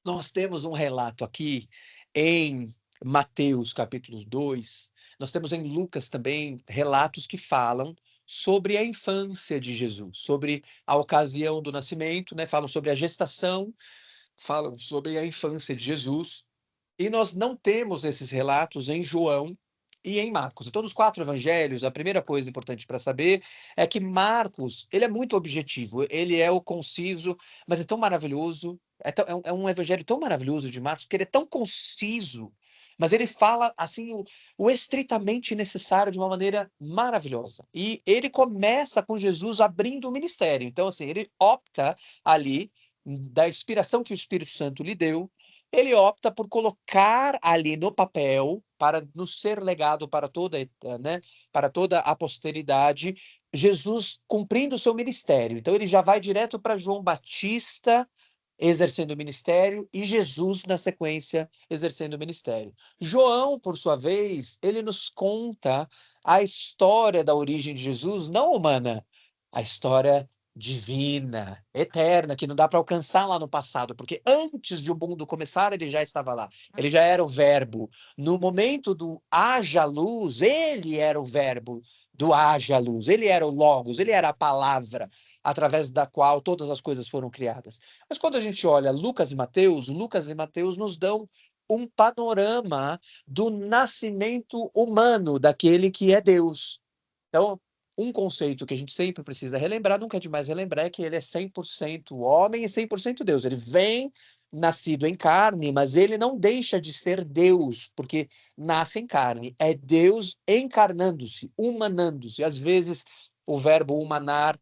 Nós temos um relato aqui em Mateus capítulo 2. Nós temos em Lucas também relatos que falam sobre a infância de Jesus, sobre a ocasião do nascimento, né, falam sobre a gestação, falam sobre a infância de Jesus, e nós não temos esses relatos em João e em Marcos. Então, nos 4 evangelhos, a primeira coisa importante para saber é que Marcos, ele é muito objetivo, ele é o conciso, mas é tão maravilhoso, é um evangelho tão maravilhoso de Marcos, porque ele é tão conciso, mas ele fala, assim, o estritamente necessário de uma maneira maravilhosa. E ele começa com Jesus abrindo o ministério. Então, assim, ele opta ali, da inspiração que o Espírito Santo lhe deu, ele opta por colocar ali no papel, para nos ser legado para toda, né, para toda a posteridade, Jesus cumprindo o seu ministério. Então ele já vai direto para João Batista exercendo o ministério e Jesus na sequência exercendo o ministério. João, por sua vez, ele nos conta a história da origem de Jesus, não humana, a história divina, eterna, que não dá para alcançar lá no passado, porque antes de o mundo começar, ele já estava lá. Ele já era o verbo. No momento do haja luz, ele era o verbo do haja luz. Ele era o logos, ele era a palavra através da qual todas as coisas foram criadas. Mas quando a gente olha Lucas e Mateus nos dão um panorama do nascimento humano daquele que é Deus. Então, um conceito que a gente sempre precisa relembrar, nunca é demais relembrar, é que ele é 100% homem e 100% Deus. Ele vem nascido em carne, mas ele não deixa de ser Deus, porque nasce em carne. É Deus encarnando-se, humanando-se. Às vezes, o verbo humanar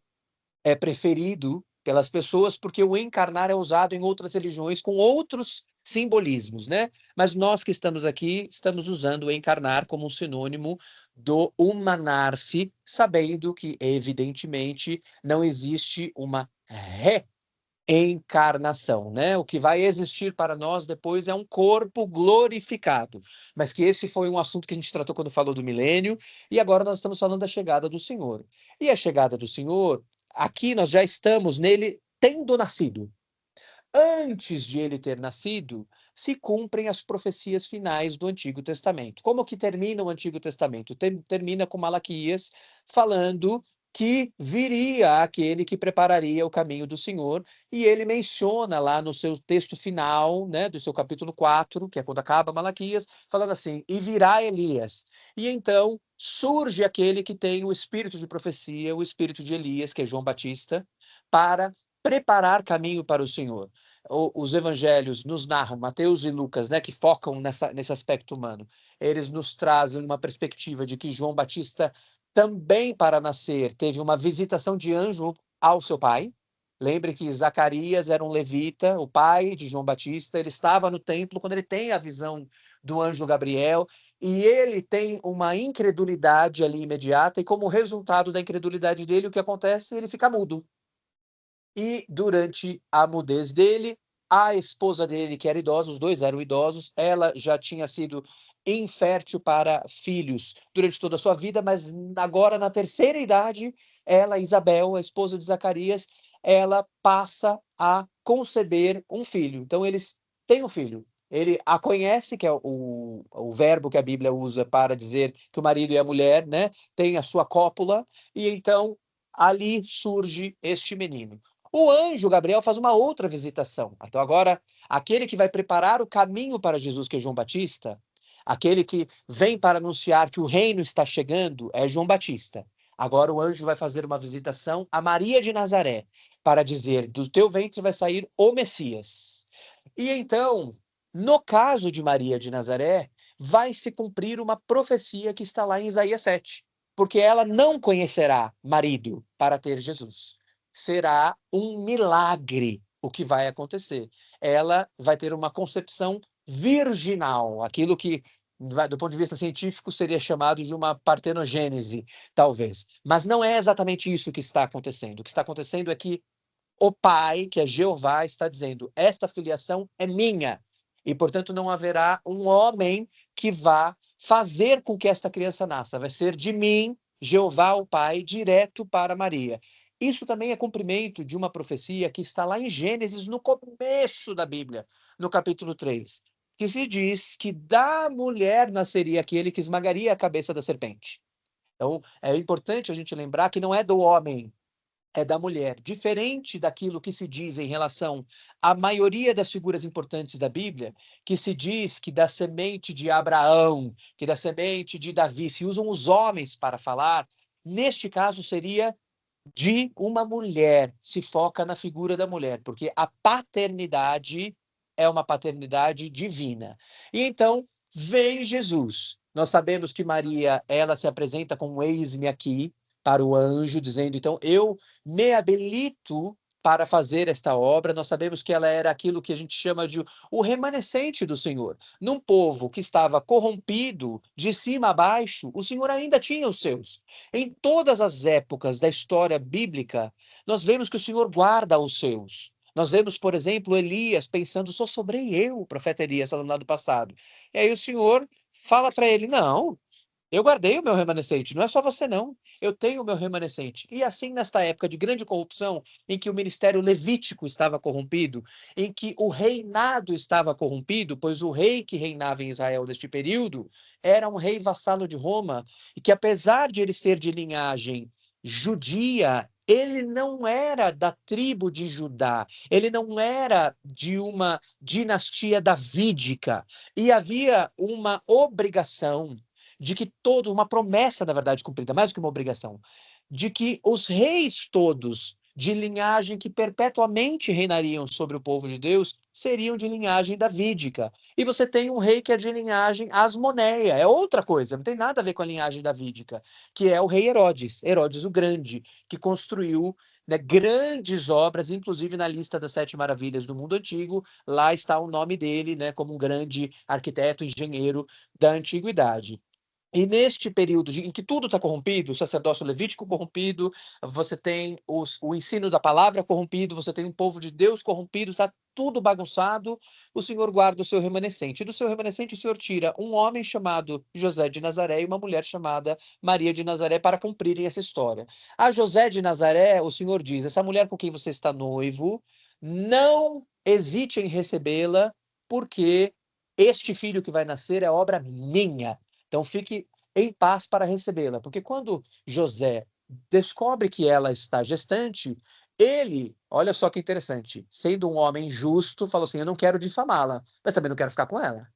é preferido pelas pessoas, porque o encarnar é usado em outras religiões com outros simbolismos, né? Mas nós que estamos aqui, estamos usando o encarnar como um sinônimo do humanar-se, sabendo que, evidentemente, não existe uma reencarnação, né? O que vai existir para nós depois é um corpo glorificado. Mas que esse foi um assunto que a gente tratou quando falou do milênio, e agora nós estamos falando da chegada do Senhor. E a chegada do Senhor, aqui nós já estamos nele tendo nascido. Antes de ele ter nascido, se cumprem as profecias finais do Antigo Testamento. Como que termina o Antigo Testamento? Termina com Malaquias falando que viria aquele que prepararia o caminho do Senhor, e ele menciona lá no seu texto final, né, do seu capítulo 4, que é quando acaba Malaquias, falando assim: "E virá Elias". E então surge aquele que tem o espírito de profecia, o espírito de Elias, que é João Batista, para preparar caminho para o Senhor. Os evangelhos nos narram, Mateus e Lucas, né, que focam nesse aspecto humano, eles nos trazem uma perspectiva de que João Batista também, para nascer, teve uma visitação de anjo ao seu pai. Lembre que Zacarias era um levita, o pai de João Batista, ele estava no templo quando ele tem a visão do anjo Gabriel, e ele tem uma incredulidade ali imediata, e como resultado da incredulidade dele, o que acontece? Ele fica mudo. E durante a mudez dele, a esposa dele, que era idosa, os 2 eram idosos, ela já tinha sido infértil para filhos durante toda a sua vida, mas agora na terceira idade, ela, Isabel, a esposa de Zacarias, ela passa a conceber um filho. Então eles têm um filho. Ele a conhece, que é o verbo que a Bíblia usa para dizer que o marido e a mulher, né, têm a sua cópula, e então ali surge este menino. O anjo Gabriel faz uma outra visitação. Então, agora, aquele que vai preparar o caminho para Jesus, que é João Batista, aquele que vem para anunciar que o reino está chegando, é João Batista. Agora, o anjo vai fazer uma visitação a Maria de Nazaré, para dizer: do teu ventre vai sair o Messias. E então, no caso de Maria de Nazaré, vai se cumprir uma profecia que está lá em Isaías 7, porque ela não conhecerá marido para ter Jesus. Será um milagre o que vai acontecer. Ela vai ter uma concepção virginal, aquilo que, do ponto de vista científico, seria chamado de uma partenogênese, talvez. Mas não é exatamente isso que está acontecendo. O que está acontecendo é que o Pai, que é Jeová, está dizendo: esta filiação é minha, e portanto não haverá um homem que vá fazer com que esta criança nasça. Vai ser de mim, Jeová, o Pai, direto para Maria. Isso também é cumprimento de uma profecia que está lá em Gênesis, no começo da Bíblia, no capítulo 3, que se diz que da mulher nasceria aquele que esmagaria a cabeça da serpente. Então, é importante a gente lembrar que não é do homem, é da mulher. Diferente daquilo que se diz em relação à maioria das figuras importantes da Bíblia, que se diz que da semente de Abraão, que da semente de Davi, se usam os homens para falar, neste caso seria de uma mulher, se foca na figura da mulher, porque a paternidade é uma paternidade divina. E então vem Jesus. Nós sabemos que Maria, ela se apresenta como eis-me aqui para o anjo, dizendo, então, eu me habilito para fazer esta obra. Nós sabemos que ela era aquilo que a gente chama de o remanescente do Senhor. Num povo que estava corrompido de cima a baixo, o Senhor ainda tinha os seus. Em todas as épocas da história bíblica, nós vemos que o Senhor guarda os seus. Nós vemos, por exemplo, Elias pensando, só sobrei eu, o profeta Elias, falando lá do passado. E aí o Senhor fala para ele, não, eu guardei o meu remanescente, não é só você não, eu tenho o meu remanescente. E assim, nesta época de grande corrupção, em que o ministério levítico estava corrompido, em que o reinado estava corrompido, pois o rei que reinava em Israel neste período era um rei vassalo de Roma, e que apesar de ele ser de linhagem judia, ele não era da tribo de Judá, ele não era de uma dinastia davídica, e havia uma obrigação de que todos, uma promessa, na verdade, cumprida, mais do que uma obrigação, de que os reis todos de linhagem que perpetuamente reinariam sobre o povo de Deus seriam de linhagem davídica. E você tem um rei que é de linhagem asmoneia, é outra coisa, não tem nada a ver com a linhagem davídica, que é o rei Herodes, Herodes o Grande, que construiu, né, grandes obras, inclusive na lista das 7 maravilhas do mundo antigo, lá está o nome dele, né, como um grande arquiteto, engenheiro da antiguidade. E neste período em que tudo está corrompido, o sacerdócio levítico corrompido, você tem o ensino da palavra corrompido, você tem um povo de Deus corrompido, está tudo bagunçado, o Senhor guarda o seu remanescente. E do seu remanescente o Senhor tira um homem chamado José de Nazaré e uma mulher chamada Maria de Nazaré para cumprirem essa história. A José de Nazaré, o Senhor diz, essa mulher com quem você está noivo, não hesite em recebê-la, porque este filho que vai nascer é obra minha. Então fique em paz para recebê-la, porque quando José descobre que ela está gestante, ele, olha só que interessante, sendo um homem justo, falou assim: eu não quero difamá-la, mas também não quero ficar com ela.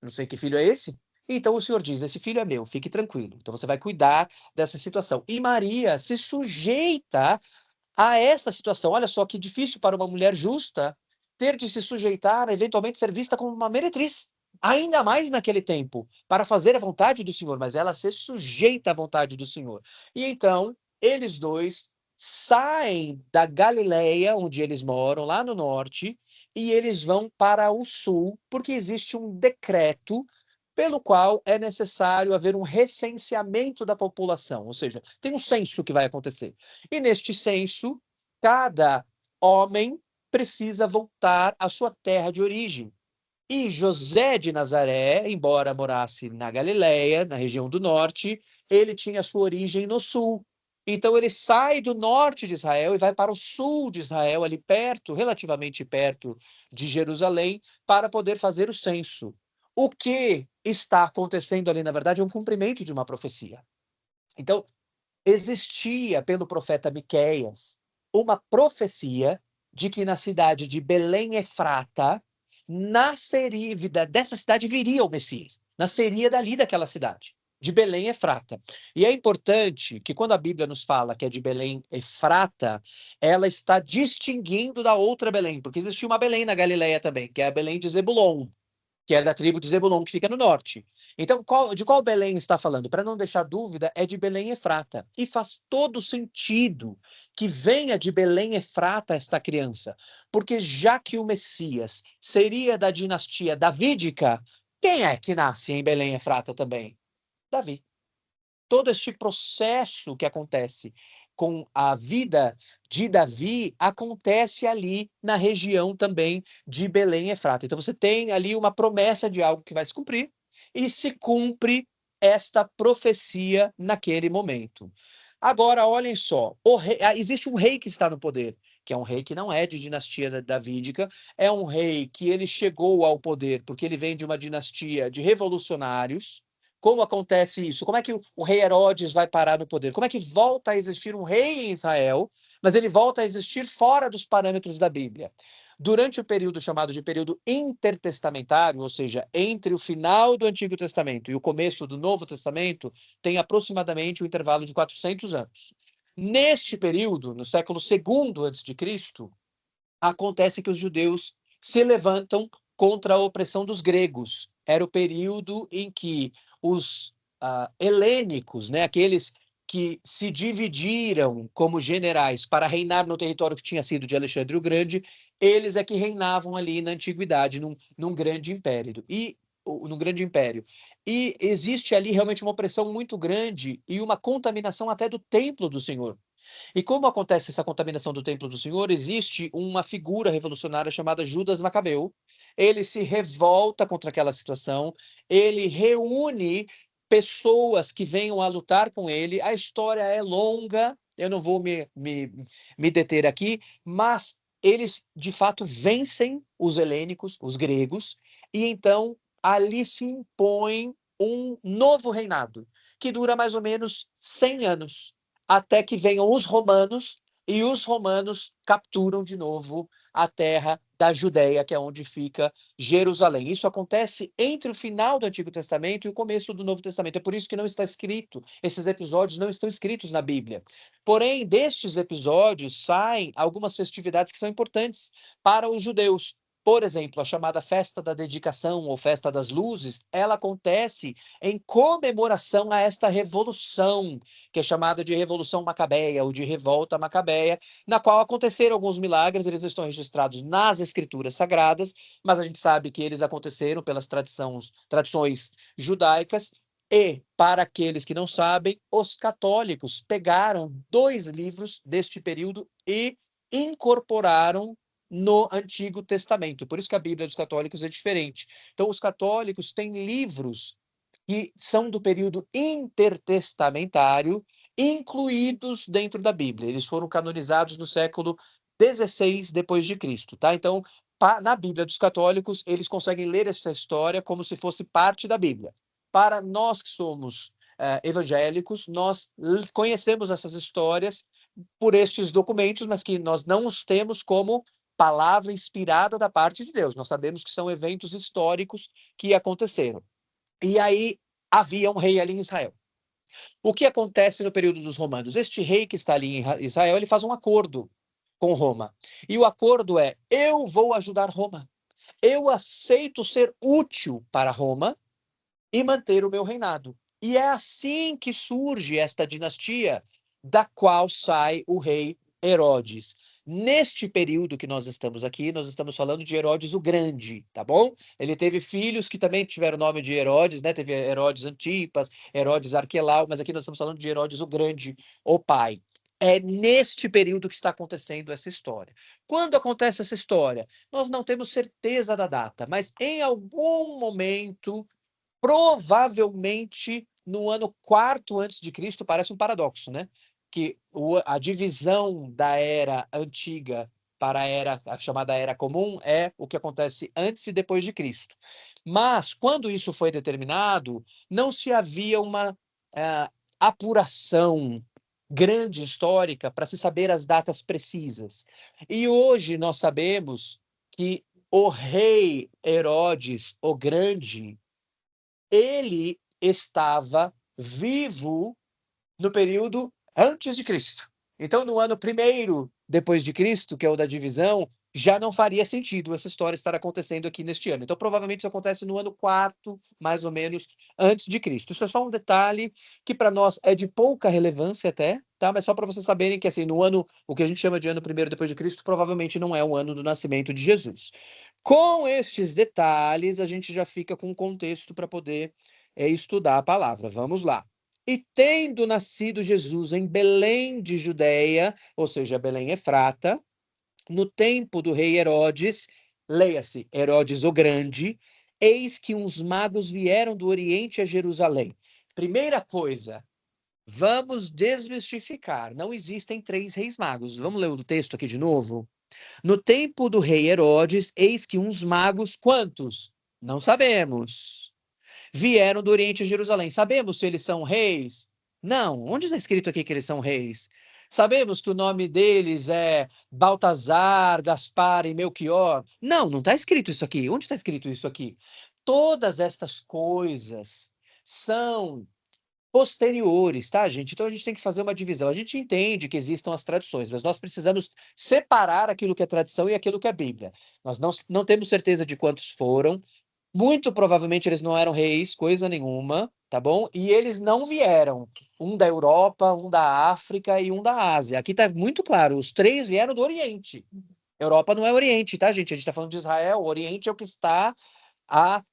Não sei que filho é esse. Então o Senhor diz: esse filho é meu, fique tranquilo. Então você vai cuidar dessa situação. E Maria se sujeita a essa situação. Olha só que difícil para uma mulher justa ter de se sujeitar a eventualmente ser vista como uma meretriz. Ainda mais naquele tempo, para fazer a vontade do Senhor, mas ela se sujeita à vontade do Senhor. E então, eles dois saem da Galileia, onde eles moram, lá no norte, e eles vão para o sul, porque existe um decreto pelo qual é necessário haver um recenseamento da população, ou seja, tem um censo que vai acontecer. E neste censo, cada homem precisa voltar à sua terra de origem. E José de Nazaré, embora morasse na Galileia, na região do norte, ele tinha sua origem no sul. Então ele sai do norte de Israel e vai para o sul de Israel, ali perto, relativamente perto de Jerusalém, para poder fazer o censo. O que está acontecendo ali, na verdade, é um cumprimento de uma profecia. Então, existia pelo profeta Miqueias uma profecia de que na cidade de Belém Efrata nasceria, dessa cidade viria o Messias, nasceria dali daquela cidade, de Belém Efrata. E é importante que quando a Bíblia nos fala que é de Belém Efrata, ela está distinguindo da outra Belém, porque existia uma Belém na Galileia também, que é a Belém de Zebulon, que é da tribo de Zebulon, que fica no norte. Então, de qual Belém está falando? Para não deixar dúvida, é de Belém Efrata. E faz todo sentido que venha de Belém Efrata esta criança, porque já que o Messias seria da dinastia davídica, quem é que nasce em Belém Efrata também? Davi. Todo este processo que acontece com a vida de Davi acontece ali na região também de Belém Efrata. Então você tem ali uma promessa de algo que vai se cumprir e se cumpre esta profecia naquele momento. Agora, olhem só, existe um rei que está no poder, que é um rei que não é de dinastia davídica, é um rei que ele chegou ao poder porque ele vem de uma dinastia de revolucionários. Como acontece isso? Como é que o rei Herodes vai parar no poder? Como é que volta a existir um rei em Israel, mas ele volta a existir fora dos parâmetros da Bíblia? Durante o período chamado de período intertestamentário, ou seja, entre o final do Antigo Testamento e o começo do Novo Testamento, tem aproximadamente um intervalo de 400 anos. Neste período, no século II a.C., acontece que os judeus se levantam contra a opressão dos gregos. Era o período em que os helênicos, né, aqueles que se dividiram como generais para reinar no território que tinha sido de Alexandre o Grande, eles é que reinavam ali na antiguidade, num grande império. No grande império. E existe ali realmente uma opressão muito grande e uma contaminação até do templo do Senhor. E como acontece essa contaminação do templo do Senhor, existe uma figura revolucionária chamada Judas Macabeu. Ele se revolta contra aquela situação, ele reúne pessoas que venham a lutar com ele. A história é longa, eu não vou me deter aqui, mas eles de fato vencem os helênicos, os gregos, e então ali se impõe um novo reinado, que dura mais ou menos 100 anos até que venham os romanos, e os romanos capturam de novo a terra da Judéia, que é onde fica Jerusalém. Isso acontece entre o final do Antigo Testamento e o começo do Novo Testamento. É por isso que não está escrito, esses episódios não estão escritos na Bíblia. Porém, destes episódios saem algumas festividades que são importantes para os judeus. Por exemplo, a chamada Festa da Dedicação ou Festa das Luzes, ela acontece em comemoração a esta revolução, que é chamada de Revolução Macabeia ou de Revolta Macabeia, na qual aconteceram alguns milagres. Eles não estão registrados nas escrituras sagradas, mas a gente sabe que eles aconteceram pelas tradições judaicas. E, para aqueles que não sabem, os católicos pegaram 2 livros deste período e incorporaram no Antigo Testamento. Por isso que a Bíblia dos católicos é diferente. Então, os católicos têm livros que são do período intertestamentário, incluídos dentro da Bíblia. Eles foram canonizados no século XVI depois de Cristo, tá? Então, na Bíblia dos católicos, eles conseguem ler essa história como se fosse parte da Bíblia. Para nós que somos evangélicos, nós conhecemos essas histórias por estes documentos, mas que nós não os temos como palavra inspirada da parte de Deus. Nós sabemos que são eventos históricos que aconteceram. E aí havia um rei ali em Israel. O que acontece no período dos romanos? Este rei que está ali em Israel, ele faz um acordo com Roma. E o acordo é: eu vou ajudar Roma. Eu aceito ser útil para Roma e manter o meu reinado. E é assim que surge esta dinastia, da qual sai o rei Herodes. Neste período que nós estamos aqui, nós estamos falando de Herodes o Grande, tá bom? Ele teve filhos que também tiveram o nome de Herodes, né? Teve Herodes Antipas, Herodes Arquelau, mas aqui nós estamos falando de Herodes o Grande, o pai. É neste período que está acontecendo essa história. Quando acontece essa história? Nós não temos certeza da data, mas em algum momento, provavelmente no ano 4 antes de Cristo. Parece um paradoxo, né? Que a divisão da era antiga para a chamada era comum é o que acontece antes e depois de Cristo. Mas quando isso foi determinado, não se havia uma apuração grande histórica para se saber as datas precisas. E hoje nós sabemos que o rei Herodes o Grande, ele estava vivo no período antes de Cristo. Então, no ano primeiro depois de Cristo, que é o da divisão, já não faria sentido essa história estar acontecendo aqui neste ano. Então, provavelmente isso acontece no ano 4, mais ou menos, antes de Cristo. Isso é só um detalhe que para nós é de pouca relevância até, tá? Mas só para vocês saberem que assim, no ano, o que a gente chama de ano primeiro depois de Cristo, provavelmente não é o ano do nascimento de Jesus. Com estes detalhes, a gente já fica com um contexto para poder estudar a palavra. Vamos lá. E tendo nascido Jesus em Belém de Judeia, ou seja, Belém Efrata, no tempo do rei Herodes, leia-se, Herodes o Grande, eis que uns magos vieram do Oriente a Jerusalém. Primeira coisa, Vamos desmistificar. Não existem 3 reis magos. Vamos ler o texto aqui de novo? No tempo do rei Herodes, eis que uns magos, quantos? Não sabemos. Vieram do Oriente a Jerusalém. Sabemos se eles são reis? Não. Onde está escrito aqui que eles são reis? Sabemos que o nome deles é Baltazar, Gaspar e Melquior? Não, não está escrito isso aqui. Onde está escrito isso aqui? Todas estas coisas são posteriores, tá, gente? Então a gente tem que fazer uma divisão. A gente entende que existam as tradições, mas nós precisamos separar aquilo que é tradição e aquilo que é Bíblia. Nós não temos certeza de quantos foram. Muito provavelmente eles não eram reis, coisa nenhuma, tá bom? E eles não vieram. Um da Europa, um da África e um da Ásia. Aqui tá muito claro, os 3 vieram do Oriente. Europa não é Oriente, tá, gente? A gente tá falando de Israel, o Oriente é o que está a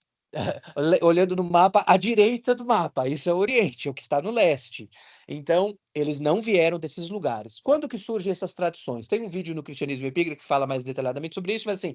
olhando no mapa, à direita do mapa, isso é o Oriente, é o que está no leste. Então, eles não vieram desses lugares. Quando que surgem essas tradições? Tem um vídeo no Cristianismo Epígrafe que fala mais detalhadamente sobre isso, mas assim,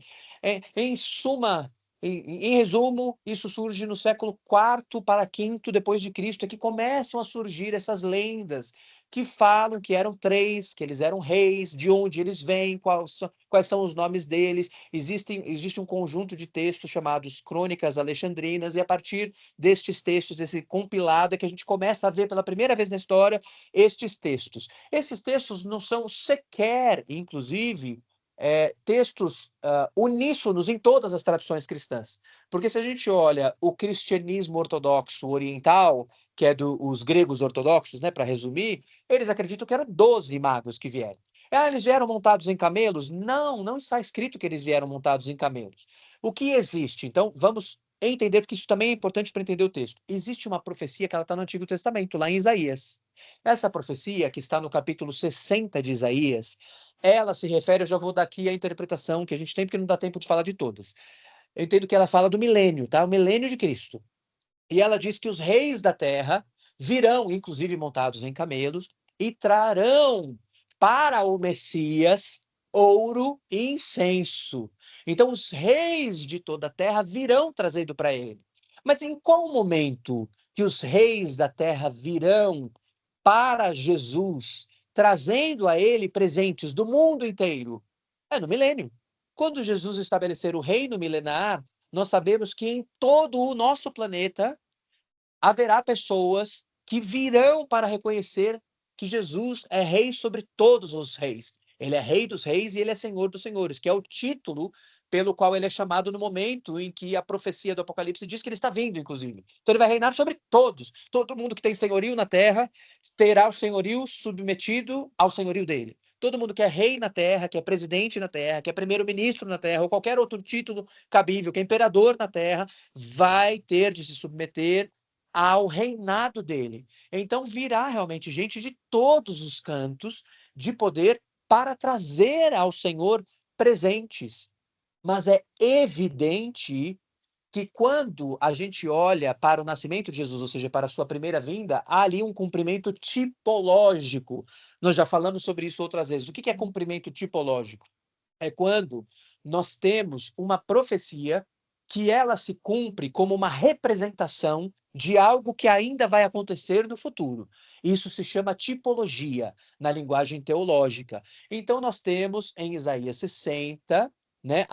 em suma, em resumo, isso surge no século IV para V depois de Cristo, é que começam a surgir essas lendas que falam que eram 3, que eles eram reis, de onde eles vêm, quais são os nomes deles. Existe um conjunto de textos chamados Crônicas Alexandrinas, e a partir destes textos, desse compilado, é que a gente começa a ver pela primeira vez na história estes textos. Esses textos não são sequer, inclusive, textos uníssonos em todas as tradições cristãs. Porque se a gente olha o cristianismo ortodoxo oriental, que é dos gregos ortodoxos, né, para resumir, eles acreditam que eram 12 magos que vieram. Eles vieram montados em camelos? Não, não está escrito que eles vieram montados em camelos. O que existe? Então, vamos entender, porque isso também é importante para entender o texto. Existe uma profecia que ela está no Antigo Testamento, lá em Isaías. Essa profecia, que está no capítulo 60 de Isaías, ela se refere, eu já vou dar aqui a interpretação que a gente tem, porque não dá tempo de falar de todas. Eu entendo que ela fala do milênio, tá? O milênio de Cristo. E ela diz que os reis da terra virão, inclusive montados em camelos, e trarão para o Messias ouro e incenso. Então, os reis de toda a terra virão trazendo para ele. Mas em qual momento que os reis da terra virão para Jesus, trazendo a ele presentes do mundo inteiro? É no milênio. Quando Jesus estabelecer o reino milenar, nós sabemos que em todo o nosso planeta haverá pessoas que virão para reconhecer que Jesus é rei sobre todos os reis. Ele é rei dos reis e ele é senhor dos senhores, que é o título pelo qual ele é chamado no momento em que a profecia do Apocalipse diz que ele está vindo, inclusive. Então ele vai reinar sobre todos. Todo mundo que tem senhorio na terra terá o senhorio submetido ao senhorio dele. Todo mundo que é rei na terra, que é presidente na terra, que é primeiro-ministro na terra, ou qualquer outro título cabível, que é imperador na terra, vai ter de se submeter ao reinado dele. Então virá realmente gente de todos os cantos de poder para trazer ao Senhor presentes. Mas é evidente que quando a gente olha para o nascimento de Jesus, ou seja, para a sua primeira vinda, há ali um cumprimento tipológico. Nós já falamos sobre isso outras vezes. O que é cumprimento tipológico? É quando nós temos uma profecia que ela se cumpre como uma representação de algo que ainda vai acontecer no futuro. Isso se chama tipologia na linguagem teológica. Então nós temos em Isaías 60, né,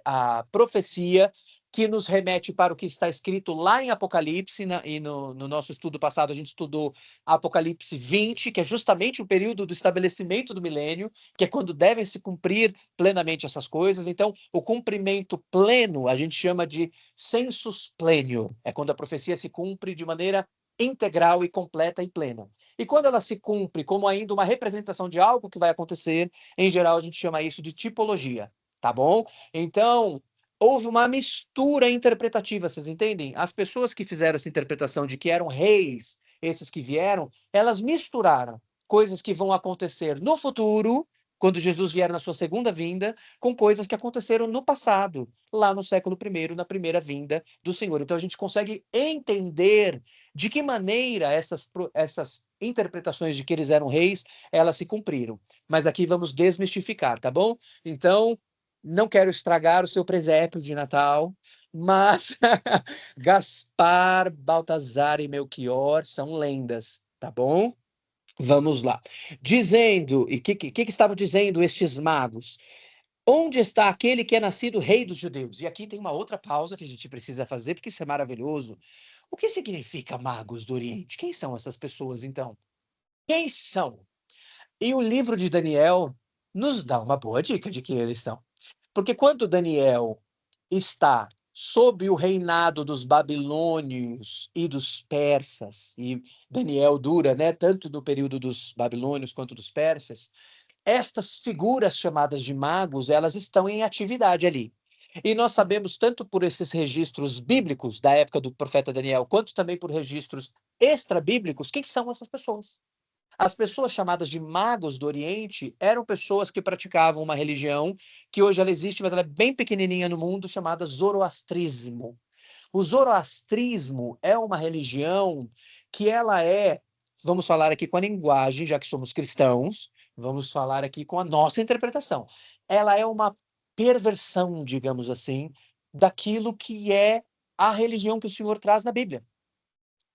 a profecia que nos remete para o que está escrito lá em Apocalipse, e no nosso estudo passado a gente estudou Apocalipse 20, que é justamente o período do estabelecimento do milênio, que é quando devem se cumprir plenamente essas coisas. Então, o cumprimento pleno a gente chama de sensus plenio, é quando a profecia se cumpre de maneira integral e completa e plena. E quando ela se cumpre como ainda uma representação de algo que vai acontecer, em geral a gente chama isso de tipologia, tá bom? Então, houve uma mistura interpretativa, vocês entendem? As pessoas que fizeram essa interpretação de que eram reis, esses que vieram, elas misturaram coisas que vão acontecer no futuro, quando Jesus vier na sua segunda vinda, com coisas que aconteceram no passado, lá no século I, na primeira vinda do Senhor. Então a gente consegue entender de que maneira essas interpretações de que eles eram reis, elas se cumpriram. Mas aqui vamos desmistificar, tá bom? Então, não quero estragar o seu presépio de Natal, mas Gaspar, Baltazar e Melquior são lendas, tá bom? Vamos lá. Dizendo, e que estavam dizendo estes magos? Onde está aquele que é nascido rei dos judeus? E aqui tem uma outra pausa que a gente precisa fazer, porque isso é maravilhoso. O que significa magos do Oriente? Quem são essas pessoas, então? Quem são? E o livro de Daniel nos dá uma boa dica de quem eles são. Porque quando Daniel está sob o reinado dos babilônios e dos persas, e Daniel dura, né, tanto no período dos babilônios quanto dos persas, estas figuras chamadas de magos, elas estão em atividade ali. E nós sabemos, tanto por esses registros bíblicos da época do profeta Daniel, quanto também por registros extra-bíblicos, quem são essas pessoas? As pessoas chamadas de magos do Oriente eram pessoas que praticavam uma religião que hoje ela existe, mas ela é bem pequenininha no mundo, chamada zoroastrismo. O zoroastrismo é uma religião que ela é, vamos falar aqui com a linguagem, já que somos cristãos, vamos falar aqui com a nossa interpretação. Ela é uma perversão, digamos assim, daquilo que é a religião que o Senhor traz na Bíblia.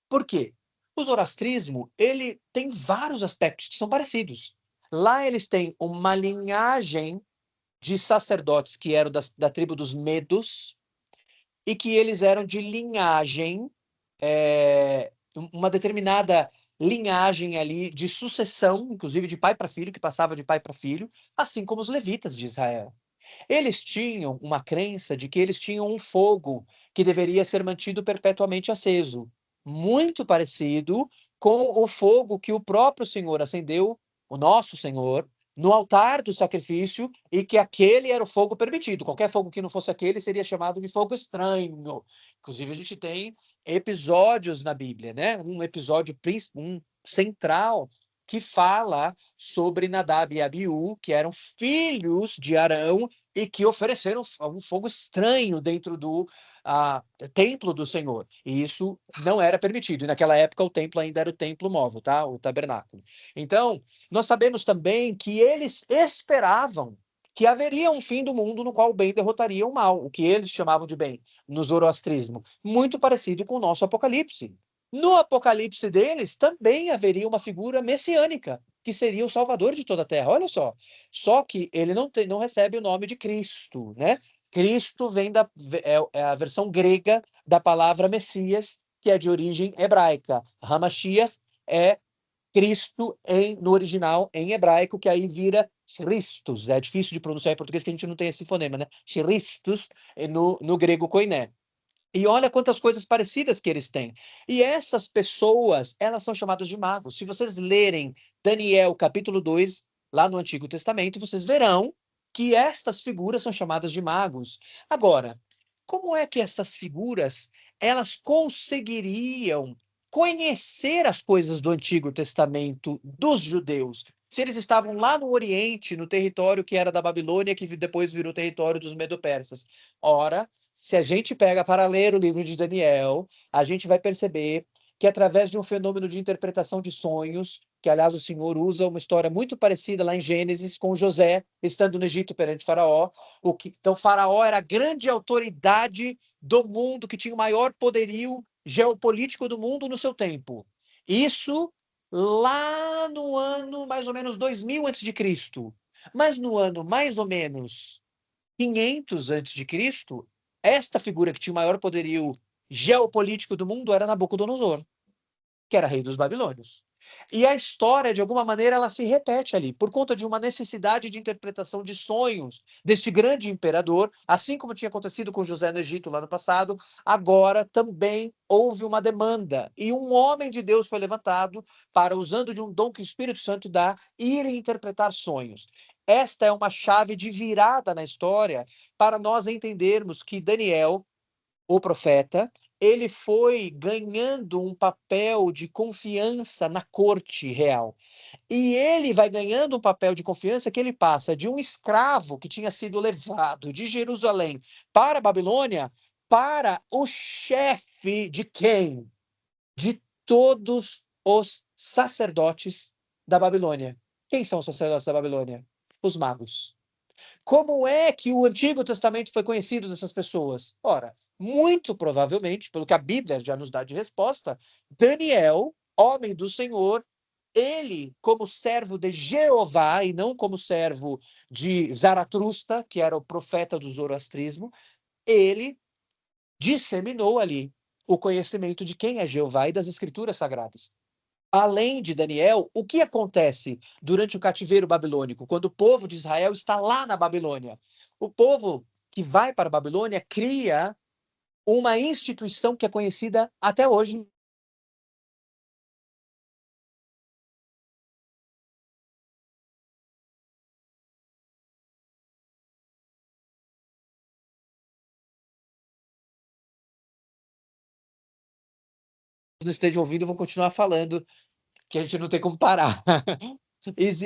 Por quê? O zoroastrismo, ele tem vários aspectos que são parecidos. Lá eles têm uma linhagem de sacerdotes que eram da tribo dos Medos e que eles eram de linhagem, uma determinada linhagem ali de sucessão, inclusive de pai para filho, que passava de pai para filho, assim como os levitas de Israel. Eles tinham uma crença de que eles tinham um fogo que deveria ser mantido perpetuamente aceso, muito parecido com o fogo que o próprio Senhor acendeu, o nosso Senhor, no altar do sacrifício, e que aquele era o fogo permitido. Qualquer fogo que não fosse aquele seria chamado de fogo estranho. Inclusive, a gente tem episódios na Bíblia, né? Um episódio um central que fala sobre Nadab e Abiú, que eram filhos de Arão e que ofereceram um fogo estranho dentro do templo do Senhor. E isso não era permitido. E naquela época o templo ainda era o templo móvel, tá? O tabernáculo. Então, nós sabemos também que eles esperavam que haveria um fim do mundo no qual o bem derrotaria o mal, o que eles chamavam de bem no zoroastrismo, muito parecido com o nosso Apocalipse. No Apocalipse deles também haveria uma figura messiânica, que seria o Salvador de toda a Terra. Olha só. Só que ele não recebe o nome de Cristo, né? Cristo vem é a versão grega da palavra Messias, que é de origem hebraica. Hamashiach é Cristo no original em hebraico, que aí vira Christus. É difícil de pronunciar em português, que a gente não tem esse fonema, né? Christus no grego koiné. E olha quantas coisas parecidas que eles têm. E essas pessoas, elas são chamadas de magos. Se vocês lerem Daniel capítulo 2 lá no Antigo Testamento, vocês verão que estas figuras são chamadas de magos. Agora, como é que essas figuras, elas conseguiriam conhecer as coisas do Antigo Testamento dos judeus? Se eles estavam lá no Oriente, no território que era da Babilônia, que depois virou território dos Medo-Persas. Ora, se a gente pega para ler o livro de Daniel, a gente vai perceber que através de um fenômeno de interpretação de sonhos, que aliás o Senhor usa uma história muito parecida lá em Gênesis com José estando no Egito perante Faraó, então Faraó era a grande autoridade do mundo que tinha o maior poderio geopolítico do mundo no seu tempo. Isso lá no ano mais ou menos 2000 antes de Cristo. Mas no ano mais ou menos 500 antes de Cristo, esta figura que tinha o maior poderio geopolítico do mundo era Nabucodonosor, que era rei dos babilônios. E a história, de alguma maneira, ela se repete ali, por conta de uma necessidade de interpretação de sonhos deste grande imperador, assim como tinha acontecido com José no Egito lá no passado, agora também houve uma demanda. E um homem de Deus foi levantado para, usando de um dom que o Espírito Santo dá, ir interpretar sonhos. Esta é uma chave de virada na história para nós entendermos que Daniel, o profeta, ele foi ganhando um papel de confiança na corte real. E ele vai ganhando um papel de confiança que ele passa de um escravo que tinha sido levado de Jerusalém para a Babilônia para o chefe de quem? De todos os sacerdotes da Babilônia. Quem são os sacerdotes da Babilônia? Os magos. Como é que o Antigo Testamento foi conhecido dessas pessoas? Ora, muito provavelmente, pelo que a Bíblia já nos dá de resposta, Daniel, homem do Senhor, ele, como servo de Jeová, e não como servo de Zaratrusta, que era o profeta do zoroastrismo, ele disseminou ali o conhecimento de quem é Jeová e das escrituras sagradas. Além de Daniel, o que acontece durante o cativeiro babilônico, quando o povo de Israel está lá na Babilônia? O povo que vai para a Babilônia cria uma instituição que é conhecida até hoje. Não estejam ouvindo, vão continuar falando, que a gente não tem como parar.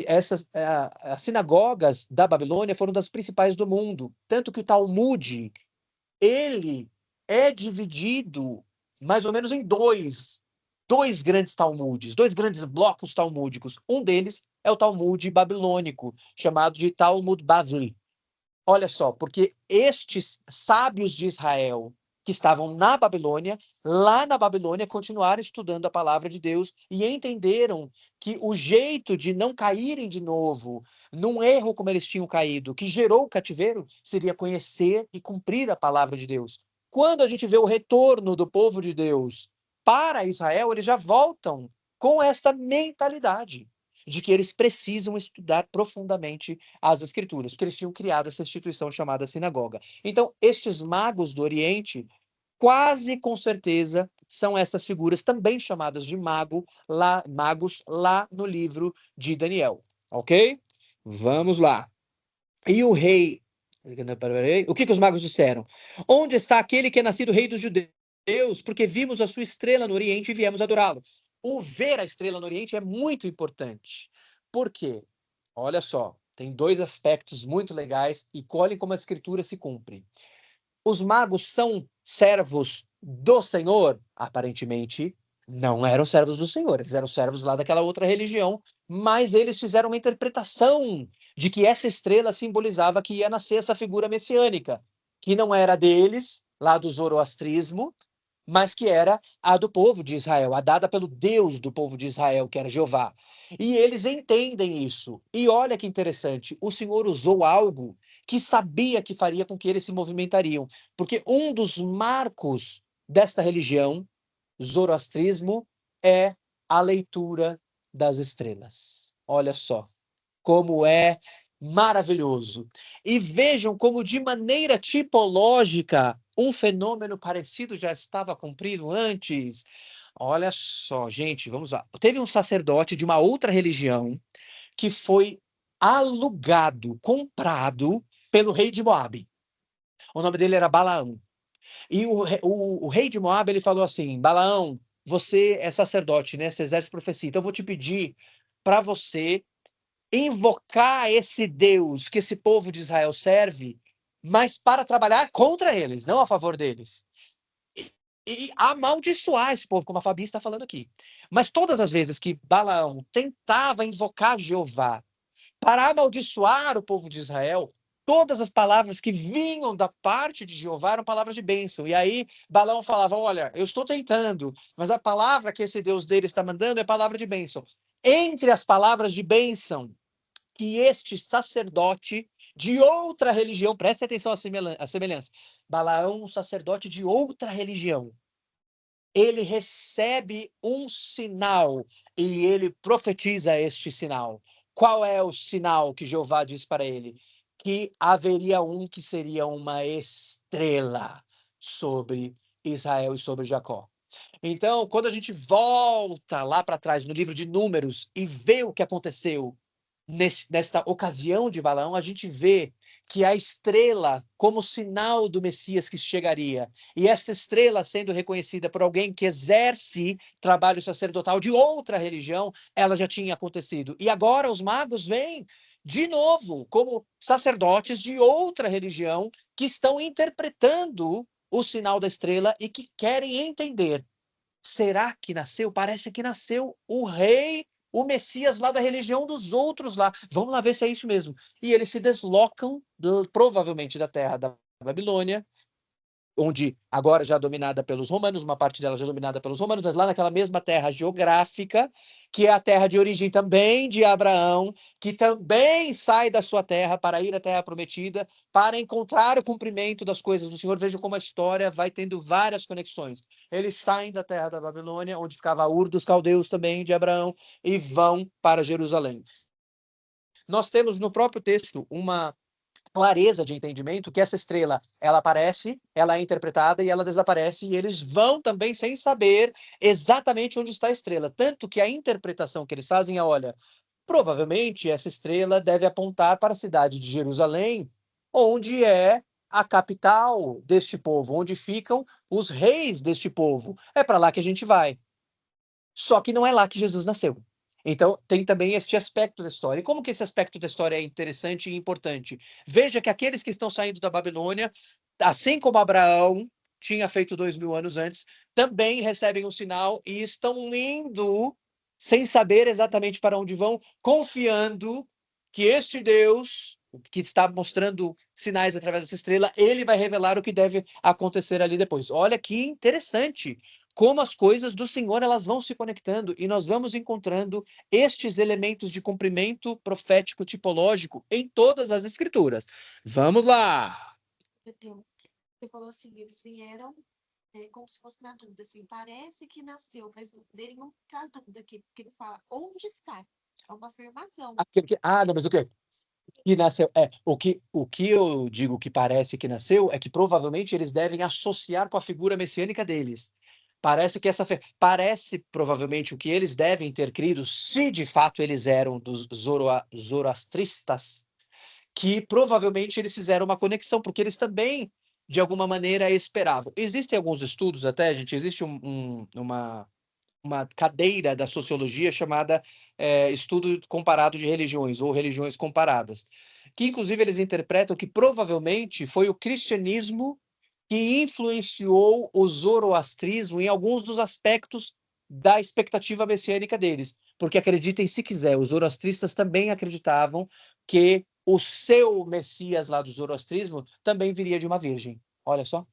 Essas as sinagogas da Babilônia foram das principais do mundo, tanto que o Talmud, ele é dividido mais ou menos em dois grandes Talmudes, dois grandes blocos talmúdicos. Um deles é o Talmud babilônico, chamado de Talmud Bavli. Olha só, porque estes sábios de Israel que estavam na Babilônia, lá na Babilônia, continuaram estudando a palavra de Deus e entenderam que o jeito de não caírem de novo num erro como eles tinham caído, que gerou o cativeiro, seria conhecer e cumprir a palavra de Deus. Quando a gente vê o retorno do povo de Deus para Israel, eles já voltam com essa mentalidade de que eles precisam estudar profundamente as escrituras, porque eles tinham criado essa instituição chamada sinagoga. Então, estes magos do Oriente, quase com certeza, são essas figuras também chamadas de magos lá no livro de Daniel, ok? Vamos lá. E o rei, o que os magos disseram? Onde está aquele que é nascido rei dos judeus? Porque vimos a sua estrela no Oriente e viemos adorá-lo. O ver a estrela no Oriente é muito importante. Por quê? Olha só, tem dois aspectos muito legais e olhem como a escritura se cumpre. Os magos são servos do Senhor? Aparentemente, não eram servos do Senhor, eles eram servos lá daquela outra religião, mas eles fizeram uma interpretação de que essa estrela simbolizava que ia nascer essa figura messiânica, que não era deles, lá do zoroastrismo, mas que era a do povo de Israel, a dada pelo Deus do povo de Israel, que era Jeová. E eles entendem isso. E olha que interessante, o Senhor usou algo que sabia que faria com que eles se movimentariam, porque um dos marcos desta religião, zoroastrismo, é a leitura das estrelas. Olha só como é maravilhoso. E vejam como, de maneira tipológica, um fenômeno parecido já estava cumprido antes. Olha só, gente, vamos lá. Teve um sacerdote de uma outra religião que foi alugado, comprado pelo rei de Moabe. O nome dele era Balaão. E o rei de Moabe, ele falou assim: Balaão, você é sacerdote, né? Você exerce profecia. Então eu vou te pedir para você invocar esse Deus que esse povo de Israel serve, mas para trabalhar contra eles, não a favor deles. E amaldiçoar esse povo, como a Fabi está falando aqui. Mas todas as vezes que Balaão tentava invocar Jeová para amaldiçoar o povo de Israel, todas as palavras que vinham da parte de Jeová eram palavras de bênção. E aí Balaão falava: olha, eu estou tentando, mas a palavra que esse Deus dele está mandando é palavra de bênção. Entre as palavras de bênção que este sacerdote de outra religião, preste atenção à semelhança, Balaão, um sacerdote de outra religião, ele recebe um sinal e ele profetiza este sinal. Qual é o sinal que Jeová diz para ele? Que haveria um que seria uma estrela sobre Israel e sobre Jacó. Então, quando a gente volta lá para trás no livro de Números e vê o que aconteceu nesta ocasião de Balaão, a gente vê que a estrela, como sinal do Messias que chegaria, e esta estrela sendo reconhecida por alguém que exerce trabalho sacerdotal de outra religião, ela já tinha acontecido. E agora os magos vêm de novo como sacerdotes de outra religião que estão interpretando o sinal da estrela e que querem entender. Será que nasceu? Parece que nasceu o rei, o Messias lá da religião dos outros lá. Vamos lá ver se é isso mesmo. E eles se deslocam, provavelmente da terra da Babilônia, onde agora já dominada pelos romanos, uma parte dela já dominada pelos romanos, mas lá naquela mesma terra geográfica, que é a terra de origem também de Abraão, que também sai da sua terra para ir à terra prometida, para encontrar o cumprimento das coisas do Senhor. Veja como a história vai tendo várias conexões. Eles saem da terra da Babilônia, onde ficava Ur dos caldeus também de Abraão, e vão para Jerusalém. Nós temos no próprio texto uma clareza de entendimento que essa estrela, ela aparece, ela é interpretada e ela desaparece, e eles vão também sem saber exatamente onde está a estrela. Tanto que a interpretação que eles fazem é, olha, provavelmente essa estrela deve apontar para a cidade de Jerusalém, onde é a capital deste povo, onde ficam os reis deste povo. É para lá que a gente vai. Só que não é lá que Jesus nasceu. Então, tem também este aspecto da história. E como que esse aspecto da história é interessante e importante? Veja que aqueles que estão saindo da Babilônia, assim como Abraão tinha feito 2000 anos antes, também recebem um sinal e estão indo sem saber exatamente para onde vão, confiando que este Deus, que está mostrando sinais através dessa estrela, ele vai revelar o que deve acontecer ali depois. Olha que interessante como as coisas do Senhor elas vão se conectando e nós vamos encontrando estes elementos de cumprimento profético tipológico em todas as escrituras. Vamos lá. Você falou assim, eles vieram como se fosse na dúvida, assim, parece que nasceu, mas dele não traz dúvida aqui, porque ele fala onde está. É uma afirmação. Não, mas o quê? Que nasceu. O que eu digo que parece que nasceu é que provavelmente eles devem associar com a figura messiânica deles. Parece provavelmente o que eles devem ter crido, se de fato eles eram dos zoroastristas, que provavelmente eles fizeram uma conexão, porque eles também, de alguma maneira, esperavam. Existem alguns estudos até, gente, existe uma cadeira da sociologia chamada Estudo Comparado de Religiões, ou Religiões Comparadas, que inclusive eles interpretam que provavelmente foi o cristianismo que influenciou o zoroastrismo em alguns dos aspectos da expectativa messiânica deles. Porque acreditem se quiser, os zoroastristas também acreditavam que o seu Messias lá do zoroastrismo também viria de uma virgem. Olha só.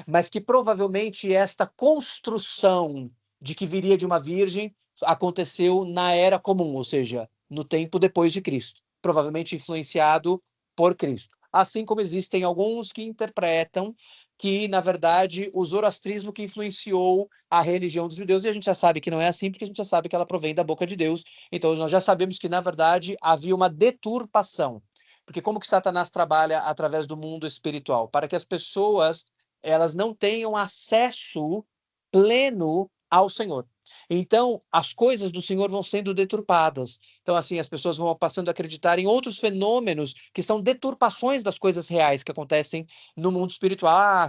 Mas que provavelmente esta construção de que viria de uma virgem aconteceu na era comum, ou seja, no tempo depois de Cristo, provavelmente influenciado por Cristo. Assim como existem alguns que interpretam que, na verdade, o zoroastrismo que influenciou a religião dos judeus, e a gente já sabe que não é assim, porque a gente já sabe que ela provém da boca de Deus, então nós já sabemos que, na verdade, havia uma deturpação. Porque como que Satanás trabalha através do mundo espiritual? Para que as pessoas elas não tenham acesso pleno ao Senhor. Então, as coisas do Senhor vão sendo deturpadas. Então, assim, as pessoas vão passando a acreditar em outros fenômenos que são deturpações das coisas reais que acontecem no mundo espiritual.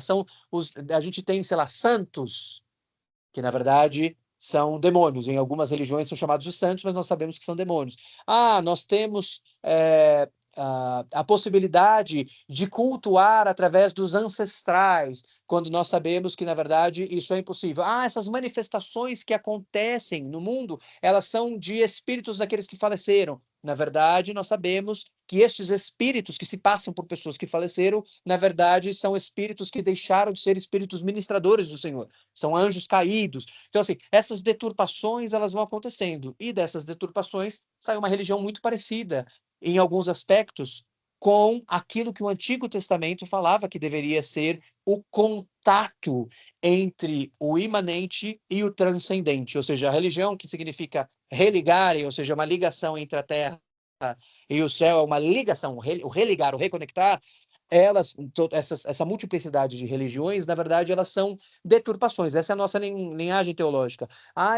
A gente tem, sei lá, santos, que na verdade são demônios. Em algumas religiões são chamados de santos, mas nós sabemos que são demônios. Nós temos a possibilidade de cultuar através dos ancestrais, quando nós sabemos que, na verdade, isso é impossível. Essas manifestações que acontecem no mundo, elas são de espíritos daqueles que faleceram. Na verdade, nós sabemos que estes espíritos que se passam por pessoas que faleceram, na verdade, são espíritos que deixaram de ser espíritos ministradores do Senhor. São anjos caídos. Então, assim, essas deturpações, elas vão acontecendo. E dessas deturpações sai uma religião muito parecida, em alguns aspectos, com aquilo que o Antigo Testamento falava que deveria ser o contato entre o imanente e o transcendente. Ou seja, a religião, que significa religar, ou seja, uma ligação entre a terra e o céu, é uma ligação, o religar, o reconectar, essa multiplicidade de religiões, na verdade, elas são deturpações. Essa é a nossa linhagem teológica.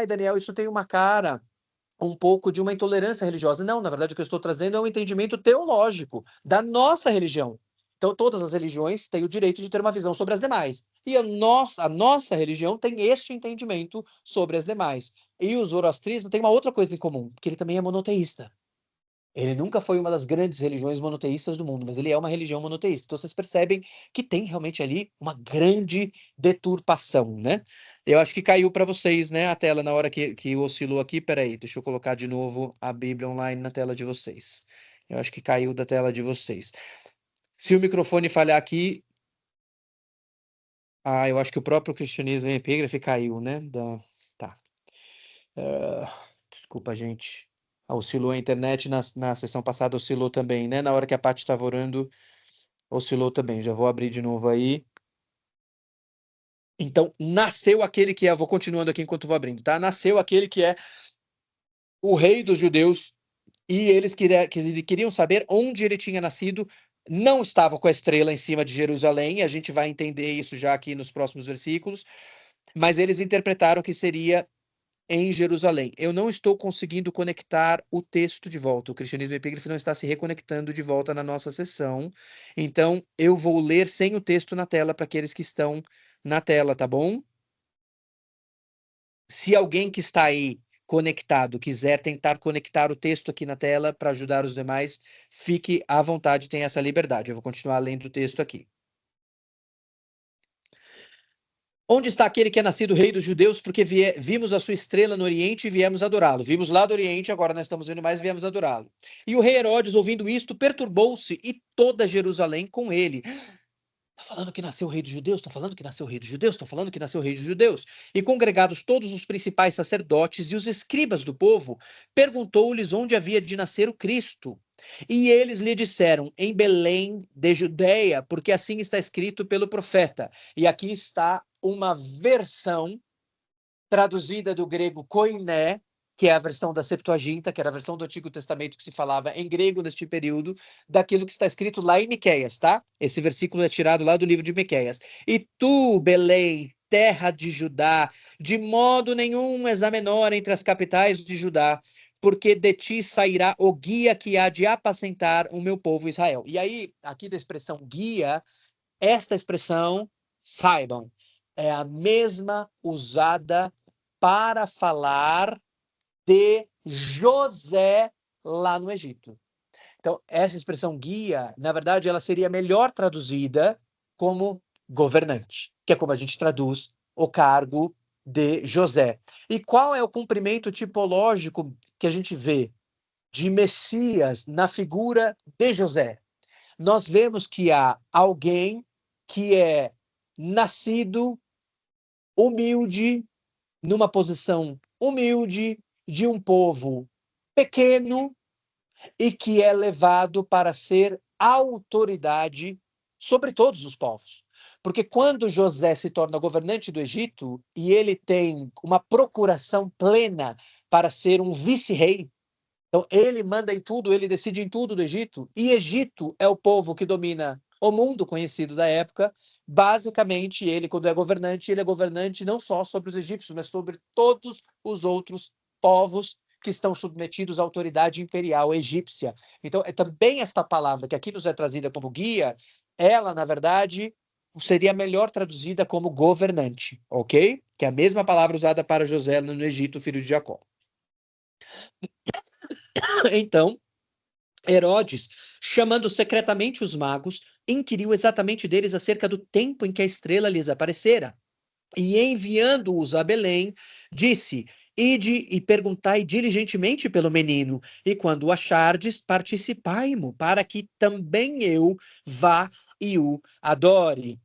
Daniel, isso tem uma cara um pouco de uma intolerância religiosa. Não, na verdade, o que eu estou trazendo é um entendimento teológico da nossa religião. Então, todas as religiões têm o direito de ter uma visão sobre as demais. E a nossa religião tem este entendimento sobre as demais. E o zoroastrismo tem uma outra coisa em comum, que ele também é monoteísta. Ele nunca foi uma das grandes religiões monoteístas do mundo, mas ele é uma religião monoteísta. Então vocês percebem que tem realmente ali uma grande deturpação, né? Eu acho que caiu para vocês, né, a tela na hora que oscilou aqui. Peraí, deixa eu colocar de novo a Bíblia online na tela de vocês. Eu acho que caiu da tela de vocês. Se o microfone falhar aqui, Ah, eu acho que o próprio cristianismo em epígrafe caiu, né? Tá. Desculpa, gente. Oscilou a internet na sessão passada, oscilou também, né? Na hora que a Paty estava orando, oscilou também. Já vou abrir de novo aí. Então, nasceu aquele que é, vou continuando aqui enquanto vou abrindo, tá? Nasceu aquele que é o rei dos judeus, e eles queriam saber onde ele tinha nascido. Não estava com a estrela em cima de Jerusalém, a gente vai entender isso já aqui nos próximos versículos, mas eles interpretaram que seria em Jerusalém. Eu não estou conseguindo conectar o texto de volta. O Cristianismo Epígrafe não está se reconectando de volta na nossa sessão. Então, eu vou ler sem o texto na tela para aqueles que estão na tela, tá bom? Se alguém que está aí conectado quiser tentar conectar o texto aqui na tela para ajudar os demais, fique à vontade, tenha essa liberdade. Eu vou continuar lendo o texto aqui. Onde está aquele que é nascido rei dos judeus? Porque vimos a sua estrela no Oriente e viemos adorá-lo. Vimos lá do Oriente, agora nós estamos vendo mais e viemos adorá-lo. E o rei Herodes, ouvindo isto, perturbou-se e toda Jerusalém com ele. Está falando que nasceu o rei dos judeus, está falando que nasceu o rei dos judeus, está falando que nasceu o rei dos judeus. E congregados todos os principais sacerdotes e os escribas do povo, perguntou-lhes onde havia de nascer o Cristo. E eles lhe disseram, em Belém de Judeia, porque assim está escrito pelo profeta. E aqui está uma versão traduzida do grego koiné, que é a versão da Septuaginta, que era a versão do Antigo Testamento que se falava em grego neste período, daquilo que está escrito lá em Miqueias, tá? Esse versículo é tirado lá do livro de Miqueias. E tu, Belém, terra de Judá, de modo nenhum és a menor entre as capitais de Judá, porque de ti sairá o guia que há de apacentar o meu povo Israel. E aí, aqui da expressão guia, esta expressão, saibam, é a mesma usada para falar de José lá no Egito. Então, essa expressão guia, na verdade, ela seria melhor traduzida como governante, que é como a gente traduz o cargo de José. E qual é o cumprimento tipológico que a gente vê de Messias na figura de José? Nós vemos que há alguém que é nascido humilde, numa posição humilde, de um povo pequeno e que é levado para ser autoridade sobre todos os povos. Porque quando José se torna governante do Egito e ele tem uma procuração plena para ser um vice-rei, então, ele manda em tudo, ele decide em tudo do Egito, e Egito é o povo que domina o mundo conhecido da época. Basicamente, ele, quando é governante, ele é governante não só sobre os egípcios, mas sobre todos os outros povos que estão submetidos à autoridade imperial egípcia. Então, é também esta palavra, que aqui nos é trazida como guia, ela, na verdade, seria melhor traduzida como governante, ok? Que é a mesma palavra usada para José no Egito, filho de Jacó. Então, Herodes, chamando secretamente os magos, inquiriu exatamente deles acerca do tempo em que a estrela lhes aparecera. E enviando-os a Belém, disse: Ide e perguntai diligentemente pelo menino, e quando o achardes, participai-mo, para que também eu vá e o adore.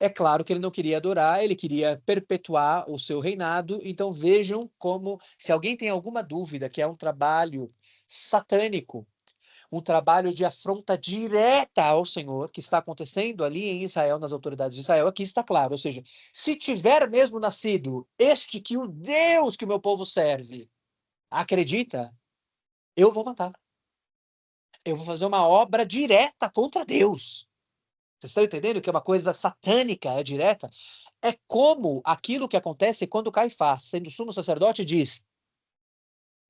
É claro que ele não queria adorar, ele queria perpetuar o seu reinado. Então vejam como, se alguém tem alguma dúvida que é um trabalho satânico, um trabalho de afronta direta ao Senhor, que está acontecendo ali em Israel, nas autoridades de Israel, aqui está claro. Ou seja, se tiver mesmo nascido este que o Deus que o meu povo serve acredita, eu vou matar. Eu vou fazer uma obra direta contra Deus. Vocês estão entendendo que é uma coisa satânica, é direta? É como aquilo que acontece quando Caifás, sendo sumo sacerdote, diz: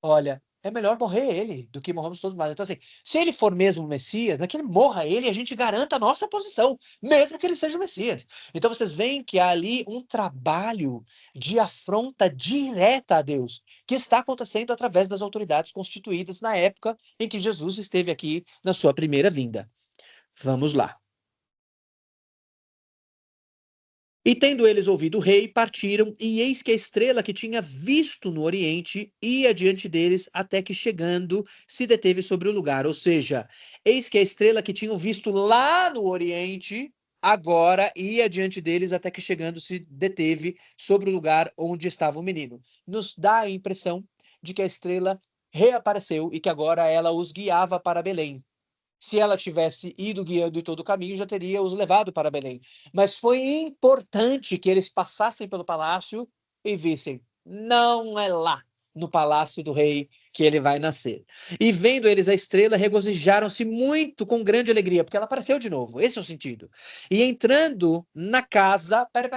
olha, é melhor morrer ele do que morramos todos nós. Então, assim, se ele for mesmo o Messias, não é que ele morra ele e a gente garanta a nossa posição, mesmo que ele seja o Messias. Então, vocês veem que há ali um trabalho de afronta direta a Deus, que está acontecendo através das autoridades constituídas na época em que Jesus esteve aqui na sua primeira vinda. Vamos lá. E tendo eles ouvido o rei, partiram, e eis que a estrela que tinha visto no oriente ia diante deles, até que chegando se deteve sobre o lugar. Ou seja, eis que a estrela que tinham visto lá no oriente agora ia diante deles até que chegando se deteve sobre o lugar onde estava o menino. Nos dá a impressão de que a estrela reapareceu e que agora ela os guiava para Belém. Se ela tivesse ido guiando em todo o caminho, já teria os levado para Belém. Mas foi importante que eles passassem pelo palácio e vissem, não é lá, no palácio do rei, que ele vai nascer. E vendo eles a estrela, regozijaram-se muito com grande alegria, porque ela apareceu de novo. Esse é o sentido. E entrando na casa. Pera.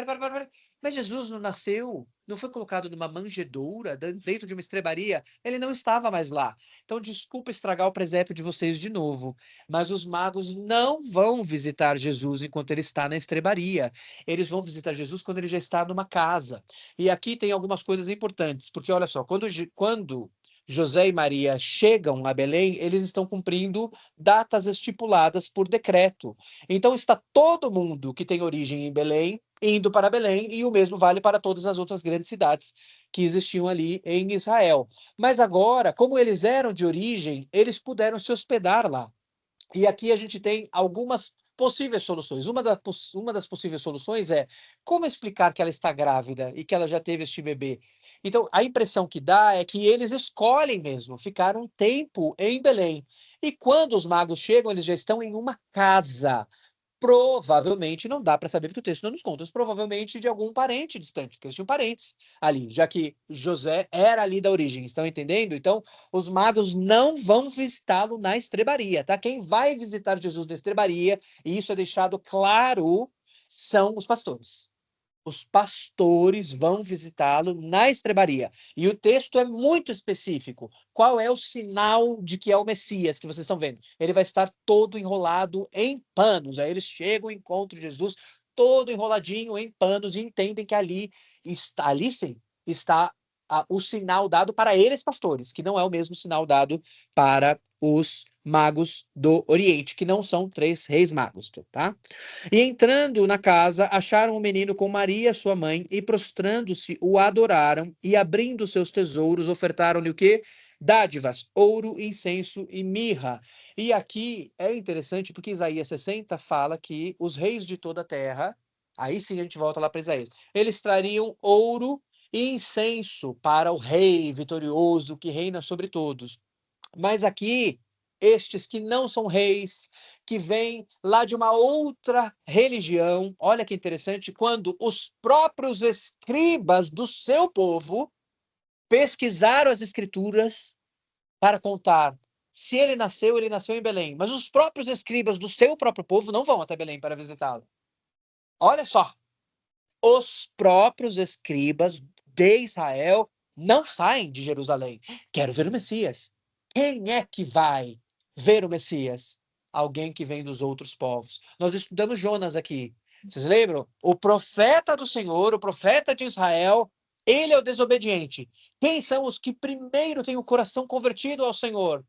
Mas Jesus não nasceu, não foi colocado numa manjedoura, dentro de uma estrebaria. Ele não estava mais lá. Então, desculpa estragar o presépio de vocês de novo. Mas os magos não vão visitar Jesus enquanto ele está na estrebaria. Eles vão visitar Jesus quando ele já está numa casa. E aqui tem algumas coisas importantes, porque olha só, quando José e Maria chegam a Belém, eles estão cumprindo datas estipuladas por decreto. Então está todo mundo que tem origem em Belém indo para Belém, e o mesmo vale para todas as outras grandes cidades que existiam ali em Israel. Mas agora, como eles eram de origem, eles puderam se hospedar lá. E aqui a gente tem algumas possíveis soluções. Uma das possíveis soluções é como explicar que ela está grávida e que ela já teve este bebê. Então, a impressão que dá é que eles escolhem mesmo ficar um tempo em Belém. E quando os magos chegam, eles já estão em uma casa. Provavelmente, não dá para saber porque o texto não nos conta, mas provavelmente de algum parente distante, porque eles tinham parentes ali, já que José era ali da origem, estão entendendo? Então, os magos não vão visitá-lo na estrebaria, tá? Quem vai visitar Jesus na estrebaria, e isso é deixado claro, são os pastores. Os pastores vão visitá-lo na estrebaria. E o texto é muito específico. Qual é o sinal de que é o Messias que vocês estão vendo? Ele vai estar todo enrolado em panos. Aí eles chegam ao encontro de Jesus, todo enroladinho em panos, e entendem que ali sim, está o sinal dado para eles, pastores, que não é o mesmo sinal dado para os magos do Oriente, que não são 3 reis magos, tá? E entrando na casa, acharam o menino com Maria, sua mãe, e prostrando-se, o adoraram, e abrindo seus tesouros, ofertaram-lhe o quê? Dádivas, ouro, incenso e mirra. E aqui é interessante porque Isaías 60 fala que os reis de toda a terra, aí sim a gente volta lá para Isaías, eles trariam ouro e incenso para o rei vitorioso que reina sobre todos. Mas aqui, estes que não são reis, que vêm lá de uma outra religião, olha que interessante, quando os próprios escribas do seu povo pesquisaram as escrituras para contar se ele nasceu em Belém, mas os próprios escribas do seu próprio povo não vão até Belém para visitá-lo. Olha só, os próprios escribas de Israel não saem de Jerusalém. Quero ver o Messias. Quem é que vai ver o Messias? Alguém que vem dos outros povos. Nós estudamos Jonas aqui. Vocês lembram? O profeta do Senhor, o profeta de Israel, ele é o desobediente. Quem são os que primeiro têm o coração convertido ao Senhor?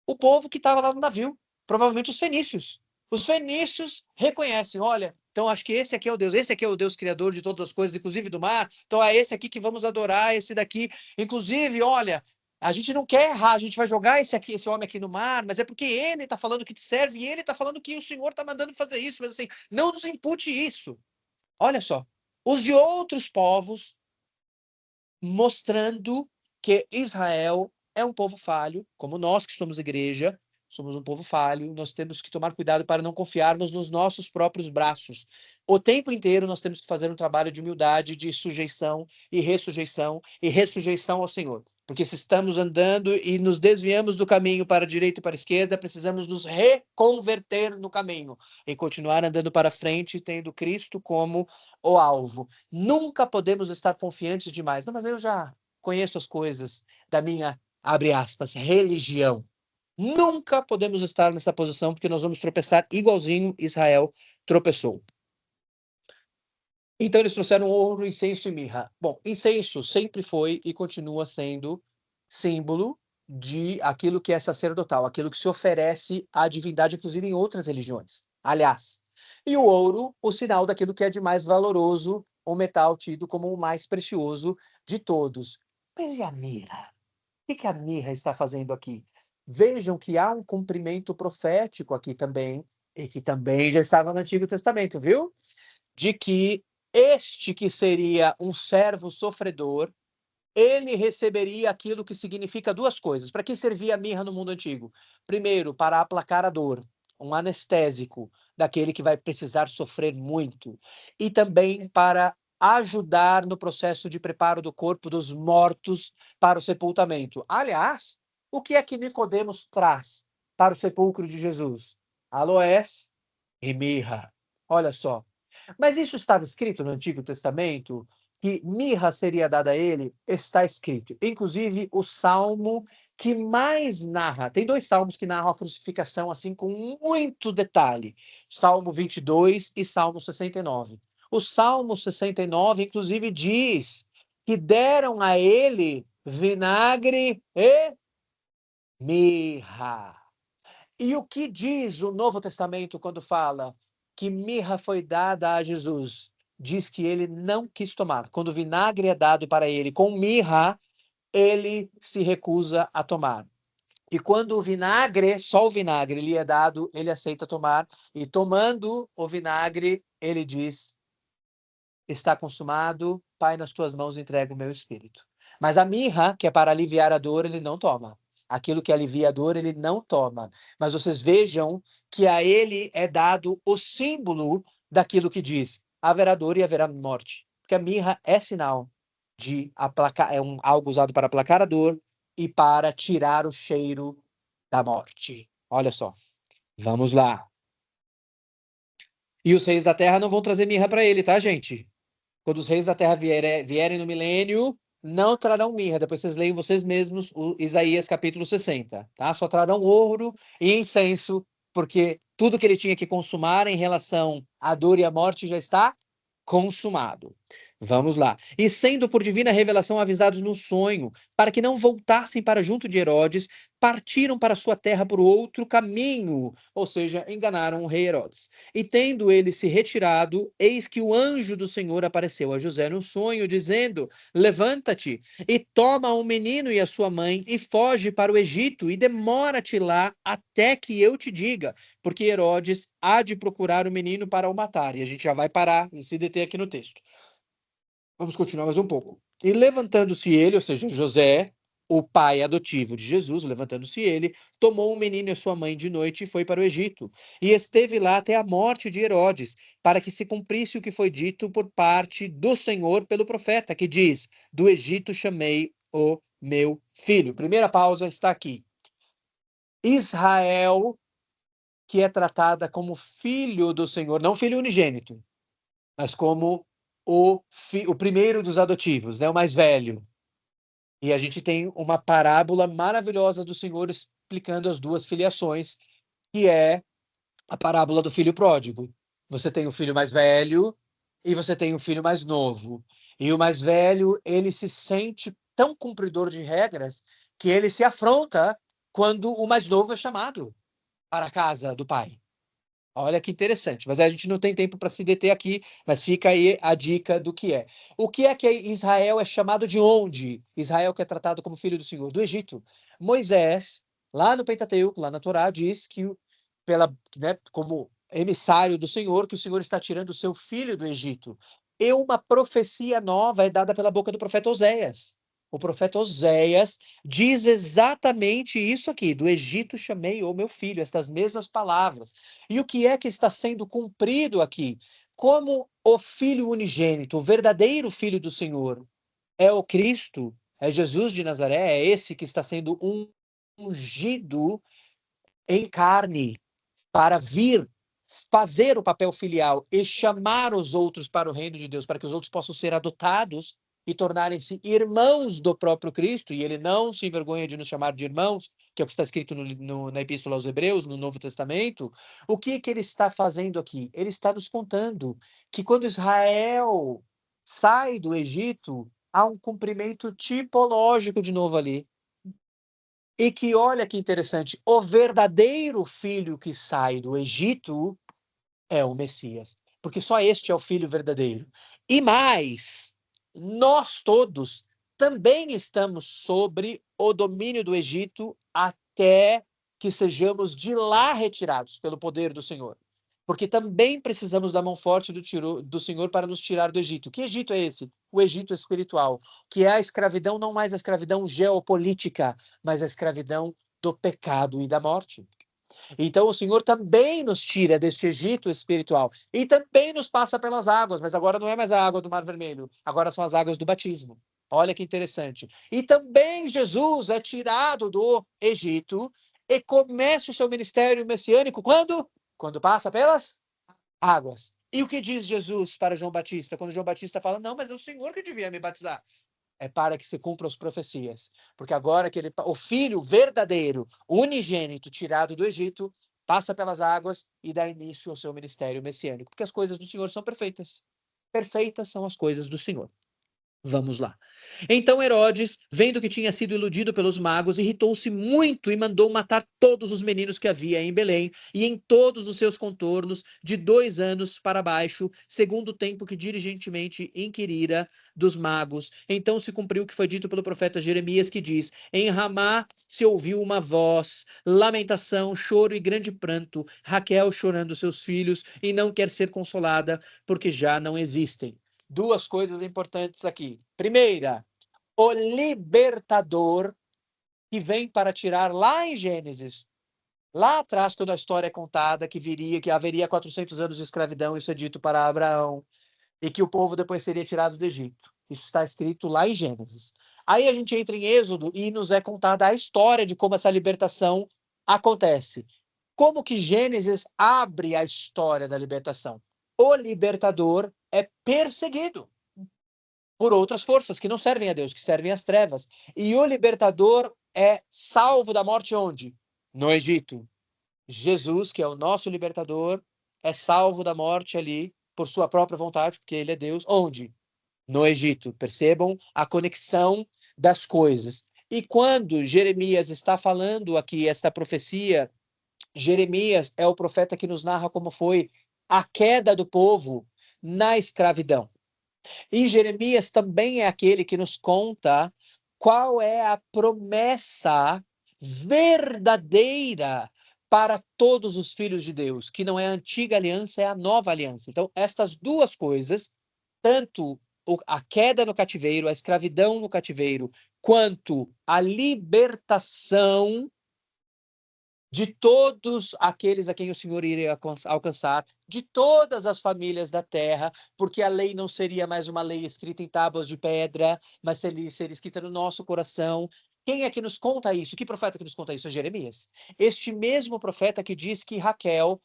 O povo que estava lá no navio, provavelmente os fenícios. Os fenícios reconhecem, olha, então acho que esse aqui é o Deus, esse aqui é o Deus criador de todas as coisas, inclusive do mar. Então é esse aqui que vamos adorar, esse daqui. Inclusive, olha, a gente não quer errar, a gente vai jogar esse homem aqui no mar, mas é porque ele está falando que te serve e ele está falando que o Senhor está mandando fazer isso. Mas assim, não nos impute isso. Olha só, os de outros povos mostrando que Israel é um povo falho, como nós que somos igreja, somos um povo falho, nós temos que tomar cuidado para não confiarmos nos nossos próprios braços. O tempo inteiro nós temos que fazer um trabalho de humildade, de sujeição e ressujeição ao Senhor. Porque se estamos andando e nos desviamos do caminho para a direita e para a esquerda, precisamos nos reconverter no caminho e continuar andando para frente, tendo Cristo como o alvo. Nunca podemos estar confiantes demais. Não, mas eu já conheço as coisas da minha, abre aspas, religião. Nunca podemos estar nessa posição, porque nós vamos tropeçar igualzinho Israel tropeçou. Então eles trouxeram ouro, incenso e mirra. Bom, incenso sempre foi e continua sendo símbolo de aquilo que é sacerdotal, aquilo que se oferece à divindade, inclusive em outras religiões. Aliás, e o ouro, o sinal daquilo que é de mais valoroso, o metal tido como o mais precioso de todos. Mas e a mirra? O que a mirra está fazendo aqui? Vejam que há um cumprimento profético aqui também e que também já estava no Antigo Testamento, viu? De que este que seria um servo sofredor, ele receberia aquilo que significa duas coisas. Para que servia a mirra no mundo antigo? Primeiro, para aplacar a dor, um anestésico daquele que vai precisar sofrer muito. E também para ajudar no processo de preparo do corpo dos mortos para o sepultamento. Aliás, o que é que Nicodemos traz para o sepulcro de Jesus? Aloés e mirra. Olha só. Mas isso estava escrito no Antigo Testamento? Que mirra seria dada a ele? Está escrito. Inclusive, o salmo que mais narra, tem dois salmos que narram a crucificação assim com muito detalhe, Salmo 22 e Salmo 69. O Salmo 69, inclusive, diz que deram a ele vinagre e mirra. E o que diz o Novo Testamento quando fala que mirra foi dada a Jesus? Diz que ele não quis tomar. Quando o vinagre é dado para ele com mirra, ele se recusa a tomar. E quando o vinagre, só o vinagre, lhe é dado, ele aceita tomar. E tomando o vinagre, ele diz: está consumado, Pai, nas tuas mãos entrego o meu espírito. Mas a mirra, que é para aliviar a dor, ele não toma. Aquilo que alivia a dor, ele não toma. Mas vocês vejam que a ele é dado o símbolo daquilo que diz: haverá dor e haverá morte. Porque a mirra é sinal de aplacar, algo usado para aplacar a dor e para tirar o cheiro da morte. Olha só. Vamos lá. E os reis da terra não vão trazer mirra para ele, tá, gente? Quando os reis da terra vierem no milênio, não trarão mirra. Depois vocês leem vocês mesmos o Isaías capítulo 60, tá? Só trarão ouro e incenso, porque tudo que ele tinha que consumar em relação à dor e à morte já está consumado. Vamos lá. E sendo por divina revelação avisados no sonho, para que não voltassem para junto de Herodes, partiram para sua terra por outro caminho, ou seja, enganaram o rei Herodes. E tendo ele se retirado, eis que o anjo do Senhor apareceu a José no sonho, dizendo: levanta-te e toma o menino e a sua mãe e foge para o Egito e demora-te lá até que eu te diga, porque Herodes há de procurar o menino para o matar. E a gente já vai parar e se deter aqui no texto. Vamos continuar mais um pouco. E levantando-se ele, ou seja, José, o pai adotivo de Jesus, levantando-se ele, tomou o menino e a sua mãe de noite e foi para o Egito. E esteve lá até a morte de Herodes, para que se cumprisse o que foi dito por parte do Senhor pelo profeta, que diz: do Egito chamei o meu filho. Primeira pausa está aqui. Israel, que é tratada como filho do Senhor, não filho unigênito, mas como o primeiro dos adotivos, né, o mais velho. E a gente tem uma parábola maravilhosa do Senhor explicando as duas filiações, que é a parábola do filho pródigo. Você tem o filho mais velho e você tem o filho mais novo. E o mais velho, ele se sente tão cumpridor de regras que ele se afronta quando o mais novo é chamado para a casa do pai. Olha que interessante, mas a gente não tem tempo para se deter aqui, mas fica aí a dica do que é. O que é que Israel é chamado de onde? Israel que é tratado como filho do Senhor, do Egito. Moisés, lá no Pentateuco, lá na Torá, diz que como emissário do Senhor, que o Senhor está tirando o seu filho do Egito. E uma profecia nova é dada pela boca do profeta Oséias. O profeta Oséias diz exatamente isso aqui: do Egito chamei o meu filho, estas mesmas palavras. E o que é que está sendo cumprido aqui? Como o Filho unigênito, o verdadeiro Filho do Senhor, é o Cristo, é Jesus de Nazaré, é esse que está sendo ungido em carne para vir fazer o papel filial e chamar os outros para o reino de Deus, para que os outros possam ser adotados e tornarem-se irmãos do próprio Cristo, e ele não se envergonha de nos chamar de irmãos, que é o que está escrito na Epístola aos Hebreus, no Novo Testamento. O que que ele está fazendo aqui? Ele está nos contando que quando Israel sai do Egito, há um cumprimento tipológico de novo ali. E que, olha que interessante, o verdadeiro filho que sai do Egito é o Messias, porque só este é o filho verdadeiro. E mais, nós todos também estamos sobre o domínio do Egito até que sejamos de lá retirados pelo poder do Senhor. porque também precisamos da mão forte do Senhor para nos tirar do Egito. Que Egito é esse? O Egito espiritual, que é a escravidão, não mais a escravidão geopolítica, mas a escravidão do pecado e da morte. Então o Senhor também nos tira deste Egito espiritual e também nos passa pelas águas, mas agora não é mais a água do Mar Vermelho, agora são as águas do batismo. Olha que interessante. E também Jesus é tirado do Egito e começa o seu ministério messiânico quando? Quando passa pelas águas. E o que diz Jesus para João Batista? Quando João Batista fala, não, mas é o Senhor que devia me batizar. É para que se cumpram as profecias. Porque agora que o filho verdadeiro, unigênito, tirado do Egito, passa pelas águas e dá início ao seu ministério messiânico. Porque as coisas do Senhor são perfeitas. Perfeitas são as coisas do Senhor. Vamos lá. Então Herodes, vendo que tinha sido iludido pelos magos, irritou-se muito e mandou matar todos os meninos que havia em Belém e em todos os seus contornos, de 2 anos para baixo, segundo o tempo que diligentemente inquirira dos magos. Então se cumpriu o que foi dito pelo profeta Jeremias, que diz: em Ramá se ouviu uma voz, lamentação, choro e grande pranto, Raquel chorando seus filhos e não quer ser consolada, porque já não existem. Duas coisas importantes aqui. Primeira, o libertador que vem para tirar lá em Gênesis, lá atrás, quando a história é contada, que haveria 400 anos de escravidão, isso é dito para Abraão, e que o povo depois seria tirado do Egito. Isso está escrito lá em Gênesis. Aí a gente entra em Êxodo e nos é contada a história de como essa libertação acontece. Como que Gênesis abre a história da libertação? O libertador é perseguido por outras forças que não servem a Deus, que servem às trevas. E o libertador é salvo da morte onde? No Egito. Jesus, que é o nosso libertador, é salvo da morte ali por sua própria vontade, porque ele é Deus. Onde? No Egito. Percebam a conexão das coisas. E quando Jeremias está falando aqui esta profecia, Jeremias é o profeta que nos narra como foi a queda do povo na escravidão. E Jeremias também é aquele que nos conta qual é a promessa verdadeira para todos os filhos de Deus, que não é a antiga aliança, é a nova aliança. Então, estas duas coisas, tanto a queda no cativeiro, a escravidão no cativeiro, quanto a libertação de todos aqueles a quem o Senhor iria alcançar, de todas as famílias da terra, porque a lei não seria mais uma lei escrita em tábuas de pedra, mas seria escrita no nosso coração. Quem é que nos conta isso? Que profeta que nos conta isso? É Jeremias. Este mesmo profeta que diz que Raquel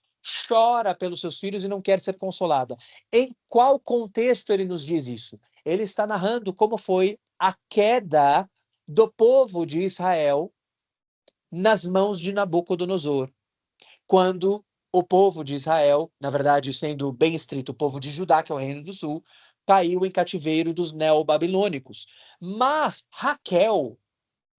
chora pelos seus filhos e não quer ser consolada. Em qual contexto ele nos diz isso? Ele está narrando como foi a queda do povo de Israel nas mãos de Nabucodonosor, quando o povo de Israel, na verdade, sendo bem estrito, o povo de Judá, que é o reino do sul, caiu em cativeiro dos neobabilônicos. Mas Raquel,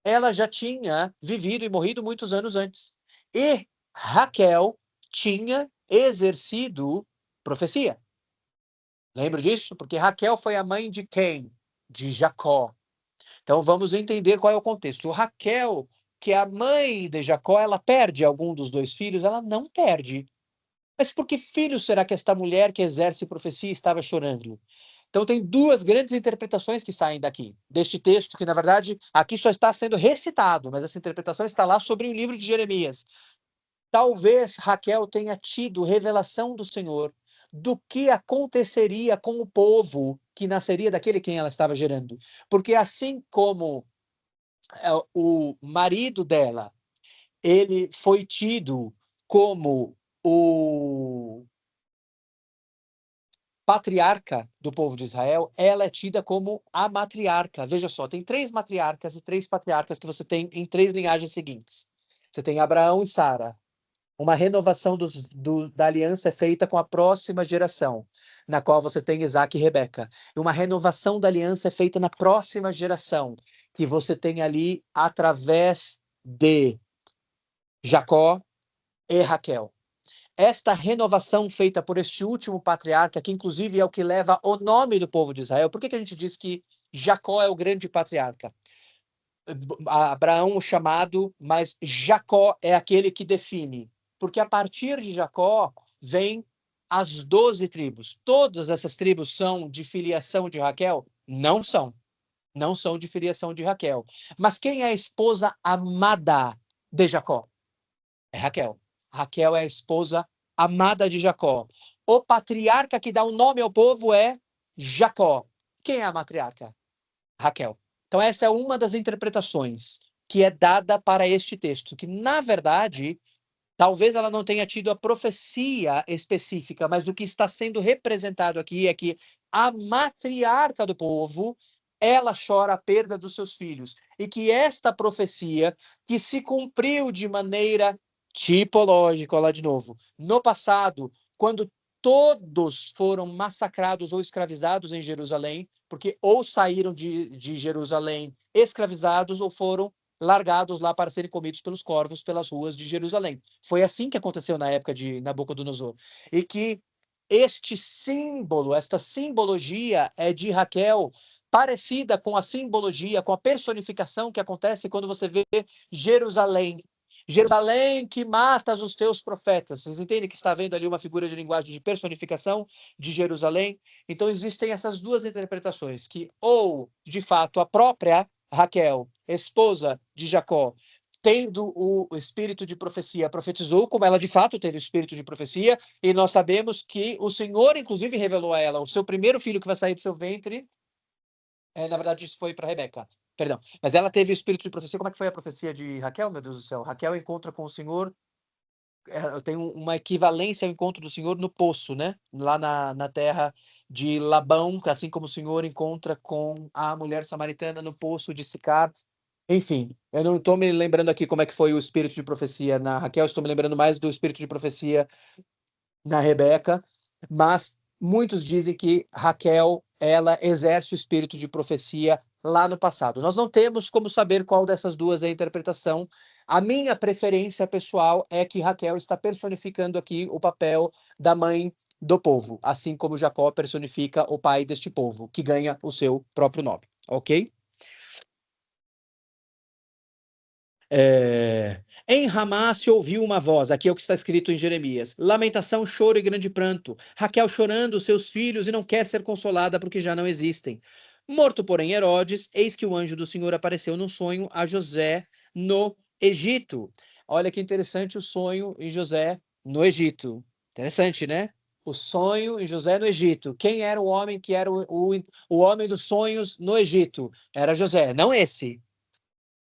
ela já tinha vivido e morrido muitos anos antes. E Raquel tinha exercido profecia. Lembra disso? Porque Raquel foi a mãe de quem? De Jacó. Então vamos entender qual é o contexto. Raquel, que é a mãe de Jacó, ela perde algum dos 2 filhos? Ela não perde. Mas por que filho será que esta mulher que exerce profecia estava chorando? Então tem 2 grandes interpretações que saem daqui, deste texto, que na verdade aqui só está sendo recitado, mas essa interpretação está lá sobre o livro de Jeremias. Talvez Raquel tenha tido revelação do Senhor do que aconteceria com o povo que nasceria daquele quem ela estava gerando. Porque assim como o marido dela, ele foi tido como o patriarca do povo de Israel, ela é tida como a matriarca. Veja só, tem 3 matriarcas e 3 patriarcas que você tem em 3 linhagens seguintes. Você tem Abraão e Sara. Uma renovação da aliança é feita com a próxima geração, na qual você tem Isaac e Rebeca. E uma renovação da aliança é feita na próxima geração, que você tem ali através de Jacó e Raquel. Esta renovação feita por este último patriarca, que inclusive é o que leva o nome do povo de Israel, por que a gente diz que Jacó é o grande patriarca? Abraão o chamado, mas Jacó é aquele que define. Porque a partir de Jacó vem as 12 tribos, todas essas tribos são de filiação de Raquel? Não são. Não são de filiação de Raquel. Mas quem é a esposa amada de Jacó? É Raquel. Raquel é a esposa amada de Jacó. O patriarca que dá o nome ao povo é Jacó. Quem é a matriarca? Raquel. Então, essa é uma das interpretações que é dada para este texto, que, na verdade, talvez ela não tenha tido a profecia específica, mas o que está sendo representado aqui é que a matriarca do povo, ela chora a perda dos seus filhos, e que esta profecia, que se cumpriu de maneira tipológica, lá de novo, no passado, quando todos foram massacrados ou escravizados em Jerusalém, porque ou saíram de Jerusalém escravizados ou foram largados lá para serem comidos pelos corvos pelas ruas de Jerusalém. Foi assim que aconteceu na época de Nabucodonosor. E que este símbolo, esta simbologia é de Raquel, parecida com a simbologia, com a personificação que acontece quando você vê Jerusalém. Jerusalém que matas os teus profetas. Vocês entendem que está vendo ali uma figura de linguagem de personificação de Jerusalém? Então existem essas duas interpretações, que ou, de fato, a própria Raquel, esposa de Jacó, tendo o espírito de profecia, profetizou, como ela de fato teve o espírito de profecia, e nós sabemos que o Senhor, inclusive, revelou a ela o seu primeiro filho que vai sair do seu ventre. Na verdade, isso foi para Rebeca, perdão. Mas ela teve o espírito de profecia. Como é que foi a profecia de Raquel, meu Deus do céu? Raquel encontra com o Senhor, tem uma equivalência ao encontro do Senhor no poço, né? Lá na terra de Labão, assim como o Senhor encontra com a mulher samaritana no poço de Sicar. Enfim, eu não estou me lembrando aqui como é que foi o espírito de profecia na Raquel, estou me lembrando mais do espírito de profecia na Rebeca, mas muitos dizem que Raquel, ela exerce o espírito de profecia lá no passado. Nós não temos como saber qual dessas duas é a interpretação. A minha preferência pessoal é que Raquel está personificando aqui o papel da mãe do povo, assim como Jacó personifica o pai deste povo, que ganha o seu próprio nome, ok? Em Ramá se ouviu uma voz, aqui é o que está escrito em Jeremias: lamentação, choro e grande pranto. Raquel chorando os seus filhos e não quer ser consolada porque já não existem. Morto, porém, Herodes, eis que o anjo do Senhor apareceu num sonho a José no Egito. Olha que interessante o sonho em José no Egito. Interessante, né? O sonho em José no Egito. Quem era o homem que era o homem dos sonhos no Egito? Era José, não esse,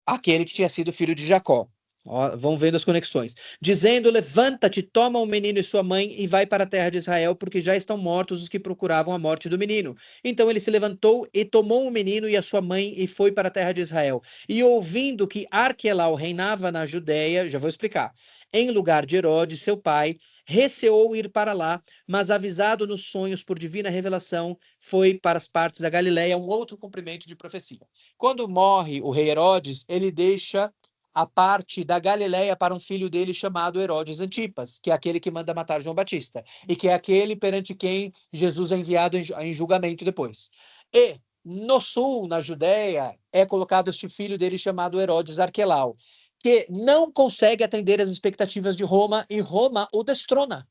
aquele que tinha sido filho de Jacó. Ó, vão vendo as conexões. Dizendo: levanta-te, toma o menino e sua mãe e vai para a terra de Israel, porque já estão mortos os que procuravam a morte do menino. Então ele se levantou e tomou o menino e a sua mãe e foi para a terra de Israel. E ouvindo que Arquelau reinava na Judéia, já vou explicar, em lugar de Herodes, seu pai, receou ir para lá, mas avisado nos sonhos por divina revelação, foi para as partes da Galiléia, um outro cumprimento de profecia. Quando morre o rei Herodes, ele deixa a parte da Galiléia para um filho dele chamado Herodes Antipas, que é aquele que manda matar João Batista, e que é aquele perante quem Jesus é enviado em julgamento depois. E no sul, na Judéia, é colocado este filho dele chamado Herodes Arquelau, que não consegue atender às expectativas de Roma, e Roma o destrona.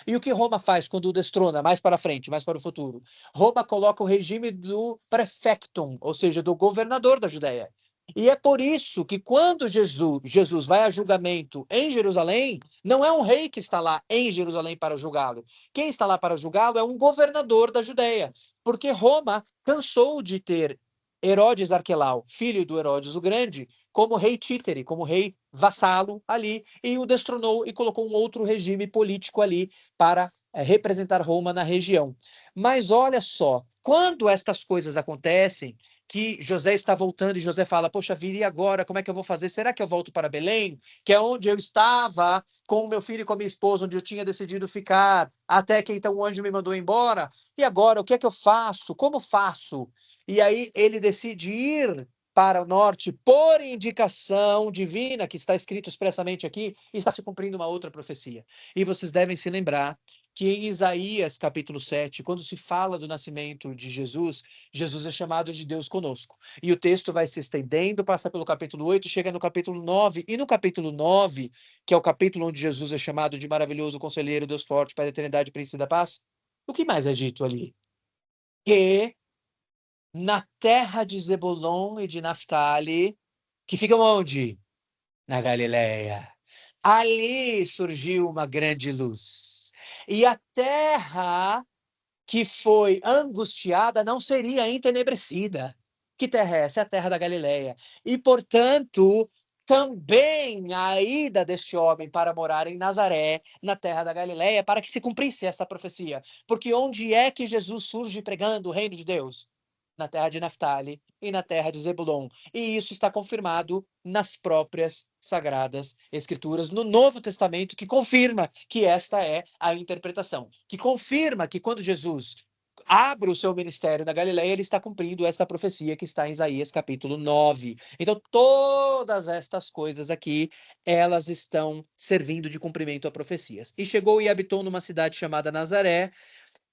E o que Roma faz quando o destrona, mais para frente, mais para o futuro? Roma coloca o regime do prefectum, ou seja, do governador da Judéia. E é por isso que quando Jesus vai a julgamento em Jerusalém, não é um rei que está lá em Jerusalém para julgá-lo. Quem está lá para julgá-lo é um governador da Judéia, porque Roma cansou de ter Herodes Arquelau, filho do Herodes o Grande, como rei títere, como rei vassalo ali, e o destronou e colocou um outro regime político ali para representar Roma na região. Mas olha só, quando estas coisas acontecem, que José está voltando e José fala: poxa vida, e agora? Como é que eu vou fazer? Será que eu volto para Belém, que é onde eu estava com o meu filho e com a minha esposa, onde eu tinha decidido ficar, até que então o anjo me mandou embora? E agora, o que é que eu faço? Como faço? E aí ele decide ir para o norte por indicação divina, que está escrito expressamente aqui, e está se cumprindo uma outra profecia. E vocês devem se lembrar que em Isaías capítulo 7, quando se fala do nascimento de Jesus, Jesus é chamado de Deus conosco. E o texto vai se estendendo, passa pelo capítulo 8, chega no capítulo 9, e no capítulo 9, que é o capítulo onde Jesus é chamado de maravilhoso conselheiro, Deus forte, Pai da eternidade, príncipe da paz, o que mais é dito ali? Que na terra de Zebulon e de Naftali, que ficam onde? Na Galileia. Ali surgiu uma grande luz. E a terra que foi angustiada não seria entenebrecida. Que terra é essa? É a terra da Galileia. E, portanto, também a ida deste homem para morar em Nazaré, na terra da Galileia, para que se cumprisse essa profecia. Porque onde é que Jesus surge pregando o reino de Deus? Na terra de Naftali e na terra de Zebulon. E isso está confirmado nas próprias Sagradas Escrituras, no Novo Testamento, que confirma que esta é a interpretação, que confirma que quando Jesus abre o seu ministério na Galileia, ele está cumprindo esta profecia que está em Isaías capítulo 9. Então, todas estas coisas aqui, elas estão servindo de cumprimento a profecias. E chegou e habitou numa cidade chamada Nazaré,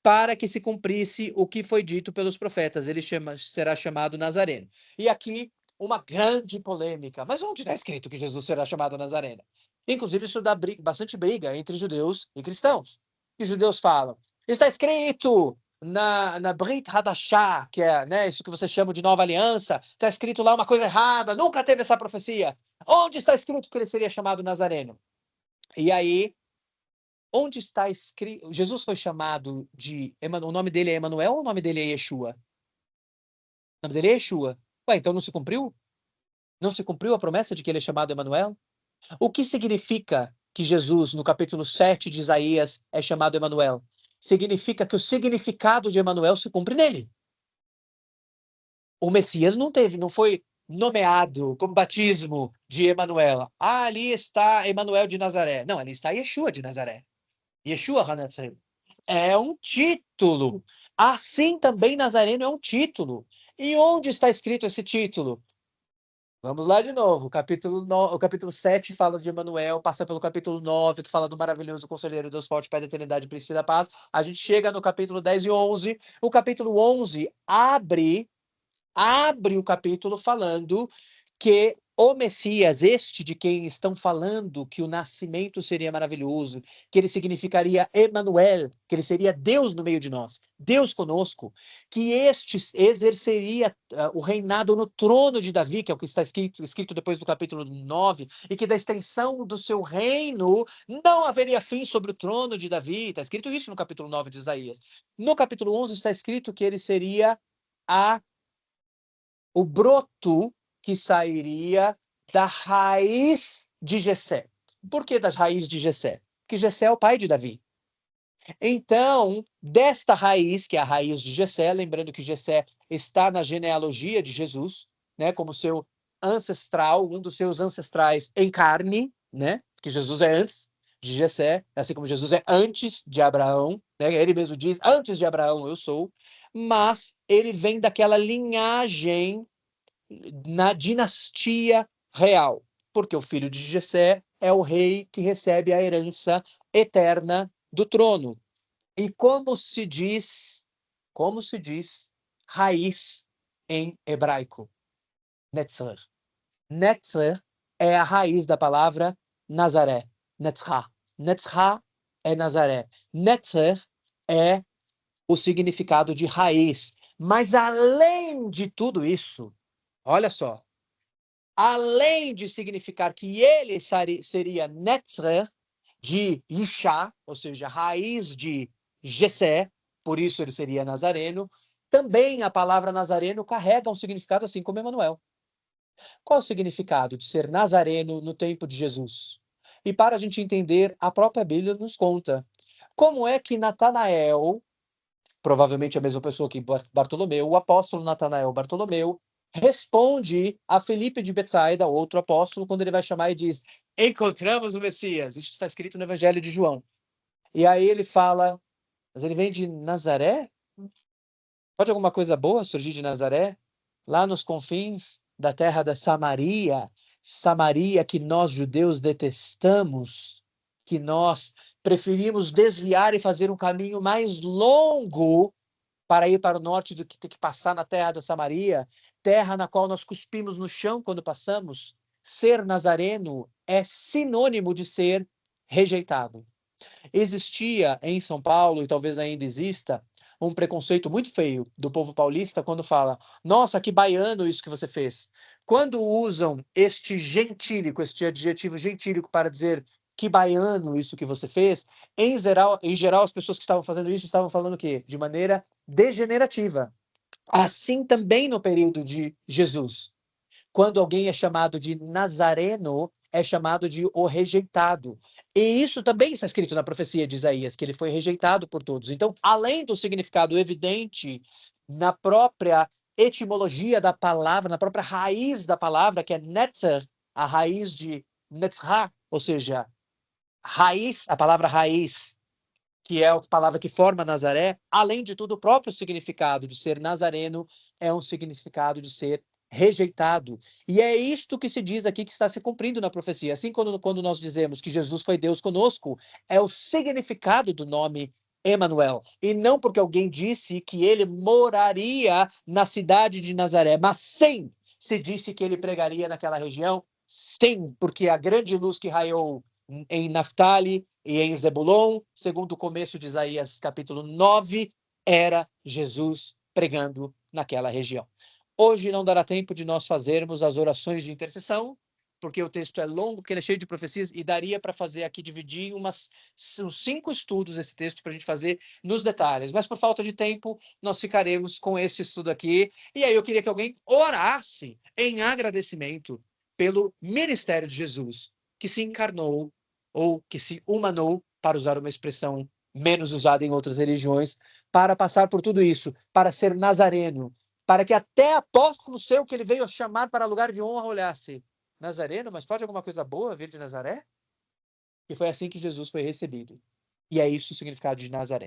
para que se cumprisse o que foi dito pelos profetas. Ele será chamado Nazareno. E aqui, uma grande polêmica. Mas onde está escrito que Jesus será chamado Nazareno? Inclusive, isso dá bastante briga entre judeus e cristãos. E os judeus falam, está escrito na Brit Hadashah, que é, né, isso que você chama de nova aliança, está escrito lá uma coisa errada, nunca teve essa profecia. Onde está escrito que ele seria chamado Nazareno? E aí, onde está escrito? Jesus foi chamado de. O nome dele é Emanuel ou o nome dele é Yeshua? O nome dele é Yeshua. Ué, então não se cumpriu? Não se cumpriu a promessa de que ele é chamado Emanuel? O que significa que Jesus, no capítulo 7 de Isaías, é chamado Emanuel? Significa que o significado de Emanuel se cumpre nele. O Messias não foi nomeado como batismo de Emanuel. Ah, ali está Emanuel de Nazaré. Não, ali está Yeshua de Nazaré. Yeshua HaNazareno. É um título. Assim também Nazareno é um título. E onde está escrito esse título? Vamos lá de novo. O capítulo 7 fala de Emanuel, passa pelo capítulo 9, que fala do maravilhoso conselheiro, Deus forte, Pai da eternidade, príncipe da paz. A gente chega no capítulo 10 e 11. O capítulo 11 abre o capítulo falando que o Messias, este de quem estão falando que o nascimento seria maravilhoso, que ele significaria Emanuel, que ele seria Deus no meio de nós, Deus conosco, que este exerceria o reinado no trono de Davi, que é o que está escrito depois do capítulo 9, e que da extensão do seu reino não haveria fim sobre o trono de Davi. Está escrito isso no capítulo 9 de Isaías. No capítulo 11 está escrito que ele seria o broto que sairia da raiz de Jessé. Por que das raízes de Jessé? Porque Jessé é o pai de Davi. Então, desta raiz, que é a raiz de Jessé, lembrando que Jessé está na genealogia de Jesus, né, como seu ancestral, um dos seus ancestrais em carne, né, que Jesus é antes de Jessé, assim como Jesus é antes de Abraão, né, ele mesmo diz, antes de Abraão eu sou, mas ele vem daquela linhagem na dinastia real, porque o filho de Jessé é o rei que recebe a herança eterna do trono. E como se diz raiz em hebraico? Netzer. Netzer é a raiz da palavra Nazaré. Netzra. Netzra é Nazaré. Netzer é o significado de raiz. Mas além de tudo isso, olha só, além de significar que ele seria Netzer, de Ishá, ou seja, raiz de Jessé, por isso ele seria Nazareno, também a palavra Nazareno carrega um significado assim como Emanuel. Qual o significado de ser Nazareno no tempo de Jesus? E para a gente entender, a própria Bíblia nos conta como é que Natanael, provavelmente a mesma pessoa que Bartolomeu, o apóstolo Natanael Bartolomeu, responde a Felipe de Betsaida, outro apóstolo, quando ele vai chamar e diz: encontramos o Messias. Isso está escrito no Evangelho de João. E aí ele fala: mas ele vem de Nazaré? Pode alguma coisa boa surgir de Nazaré? Lá nos confins da terra da Samaria, Samaria que nós judeus detestamos. que nós preferimos desviar e fazer um caminho mais longo para ir para o norte do que ter que passar na terra da Samaria, terra na qual nós cuspimos no chão quando passamos. Ser nazareno é sinônimo de ser rejeitado. Existia em São Paulo, e talvez ainda exista, um preconceito muito feio do povo paulista quando fala: nossa, que baiano isso que você fez. Quando usam este gentílico, este adjetivo gentílico para dizer que baiano isso que você fez, em geral as pessoas que estavam fazendo isso estavam falando o quê? De maneira degenerativa. Assim também no período de Jesus. Quando alguém é chamado de Nazareno, é chamado de o rejeitado. E isso também está escrito na profecia de Isaías, que ele foi rejeitado por todos. Então, além do significado evidente na própria etimologia da palavra, na própria raiz da palavra, que é netzer, a raiz de netzra, ou seja, raiz, a palavra raiz, que é a palavra que forma Nazaré, além de tudo, o próprio significado de ser nazareno é um significado de ser rejeitado. E é isto que se diz aqui que está se cumprindo na profecia. Assim, quando nós dizemos que Jesus foi Deus conosco, é o significado do nome Emanuel. E não porque alguém disse que ele moraria na cidade de Nazaré, mas sim, se disse que ele pregaria naquela região, sim, porque a grande luz que raiou em Naftali e em Zebulon, segundo o começo de Isaías capítulo 9, era Jesus pregando naquela região. Hoje não dará tempo de nós fazermos as orações de intercessão, porque o texto é longo, porque ele é cheio de profecias, e daria para fazer aqui, dividir em uns 5 estudos esse texto para a gente fazer nos detalhes. Mas por falta de tempo, nós ficaremos com esse estudo aqui. E aí eu queria que alguém orasse em agradecimento pelo ministério de Jesus, que se encarnou, ou que se humanou, para usar uma expressão menos usada em outras religiões, para passar por tudo isso, para ser nazareno, para que até apóstolo seu que ele veio chamar para lugar de honra olhasse: Nazareno, mas pode alguma coisa boa vir de Nazaré? E foi assim que Jesus foi recebido. E é isso o significado de Nazareno.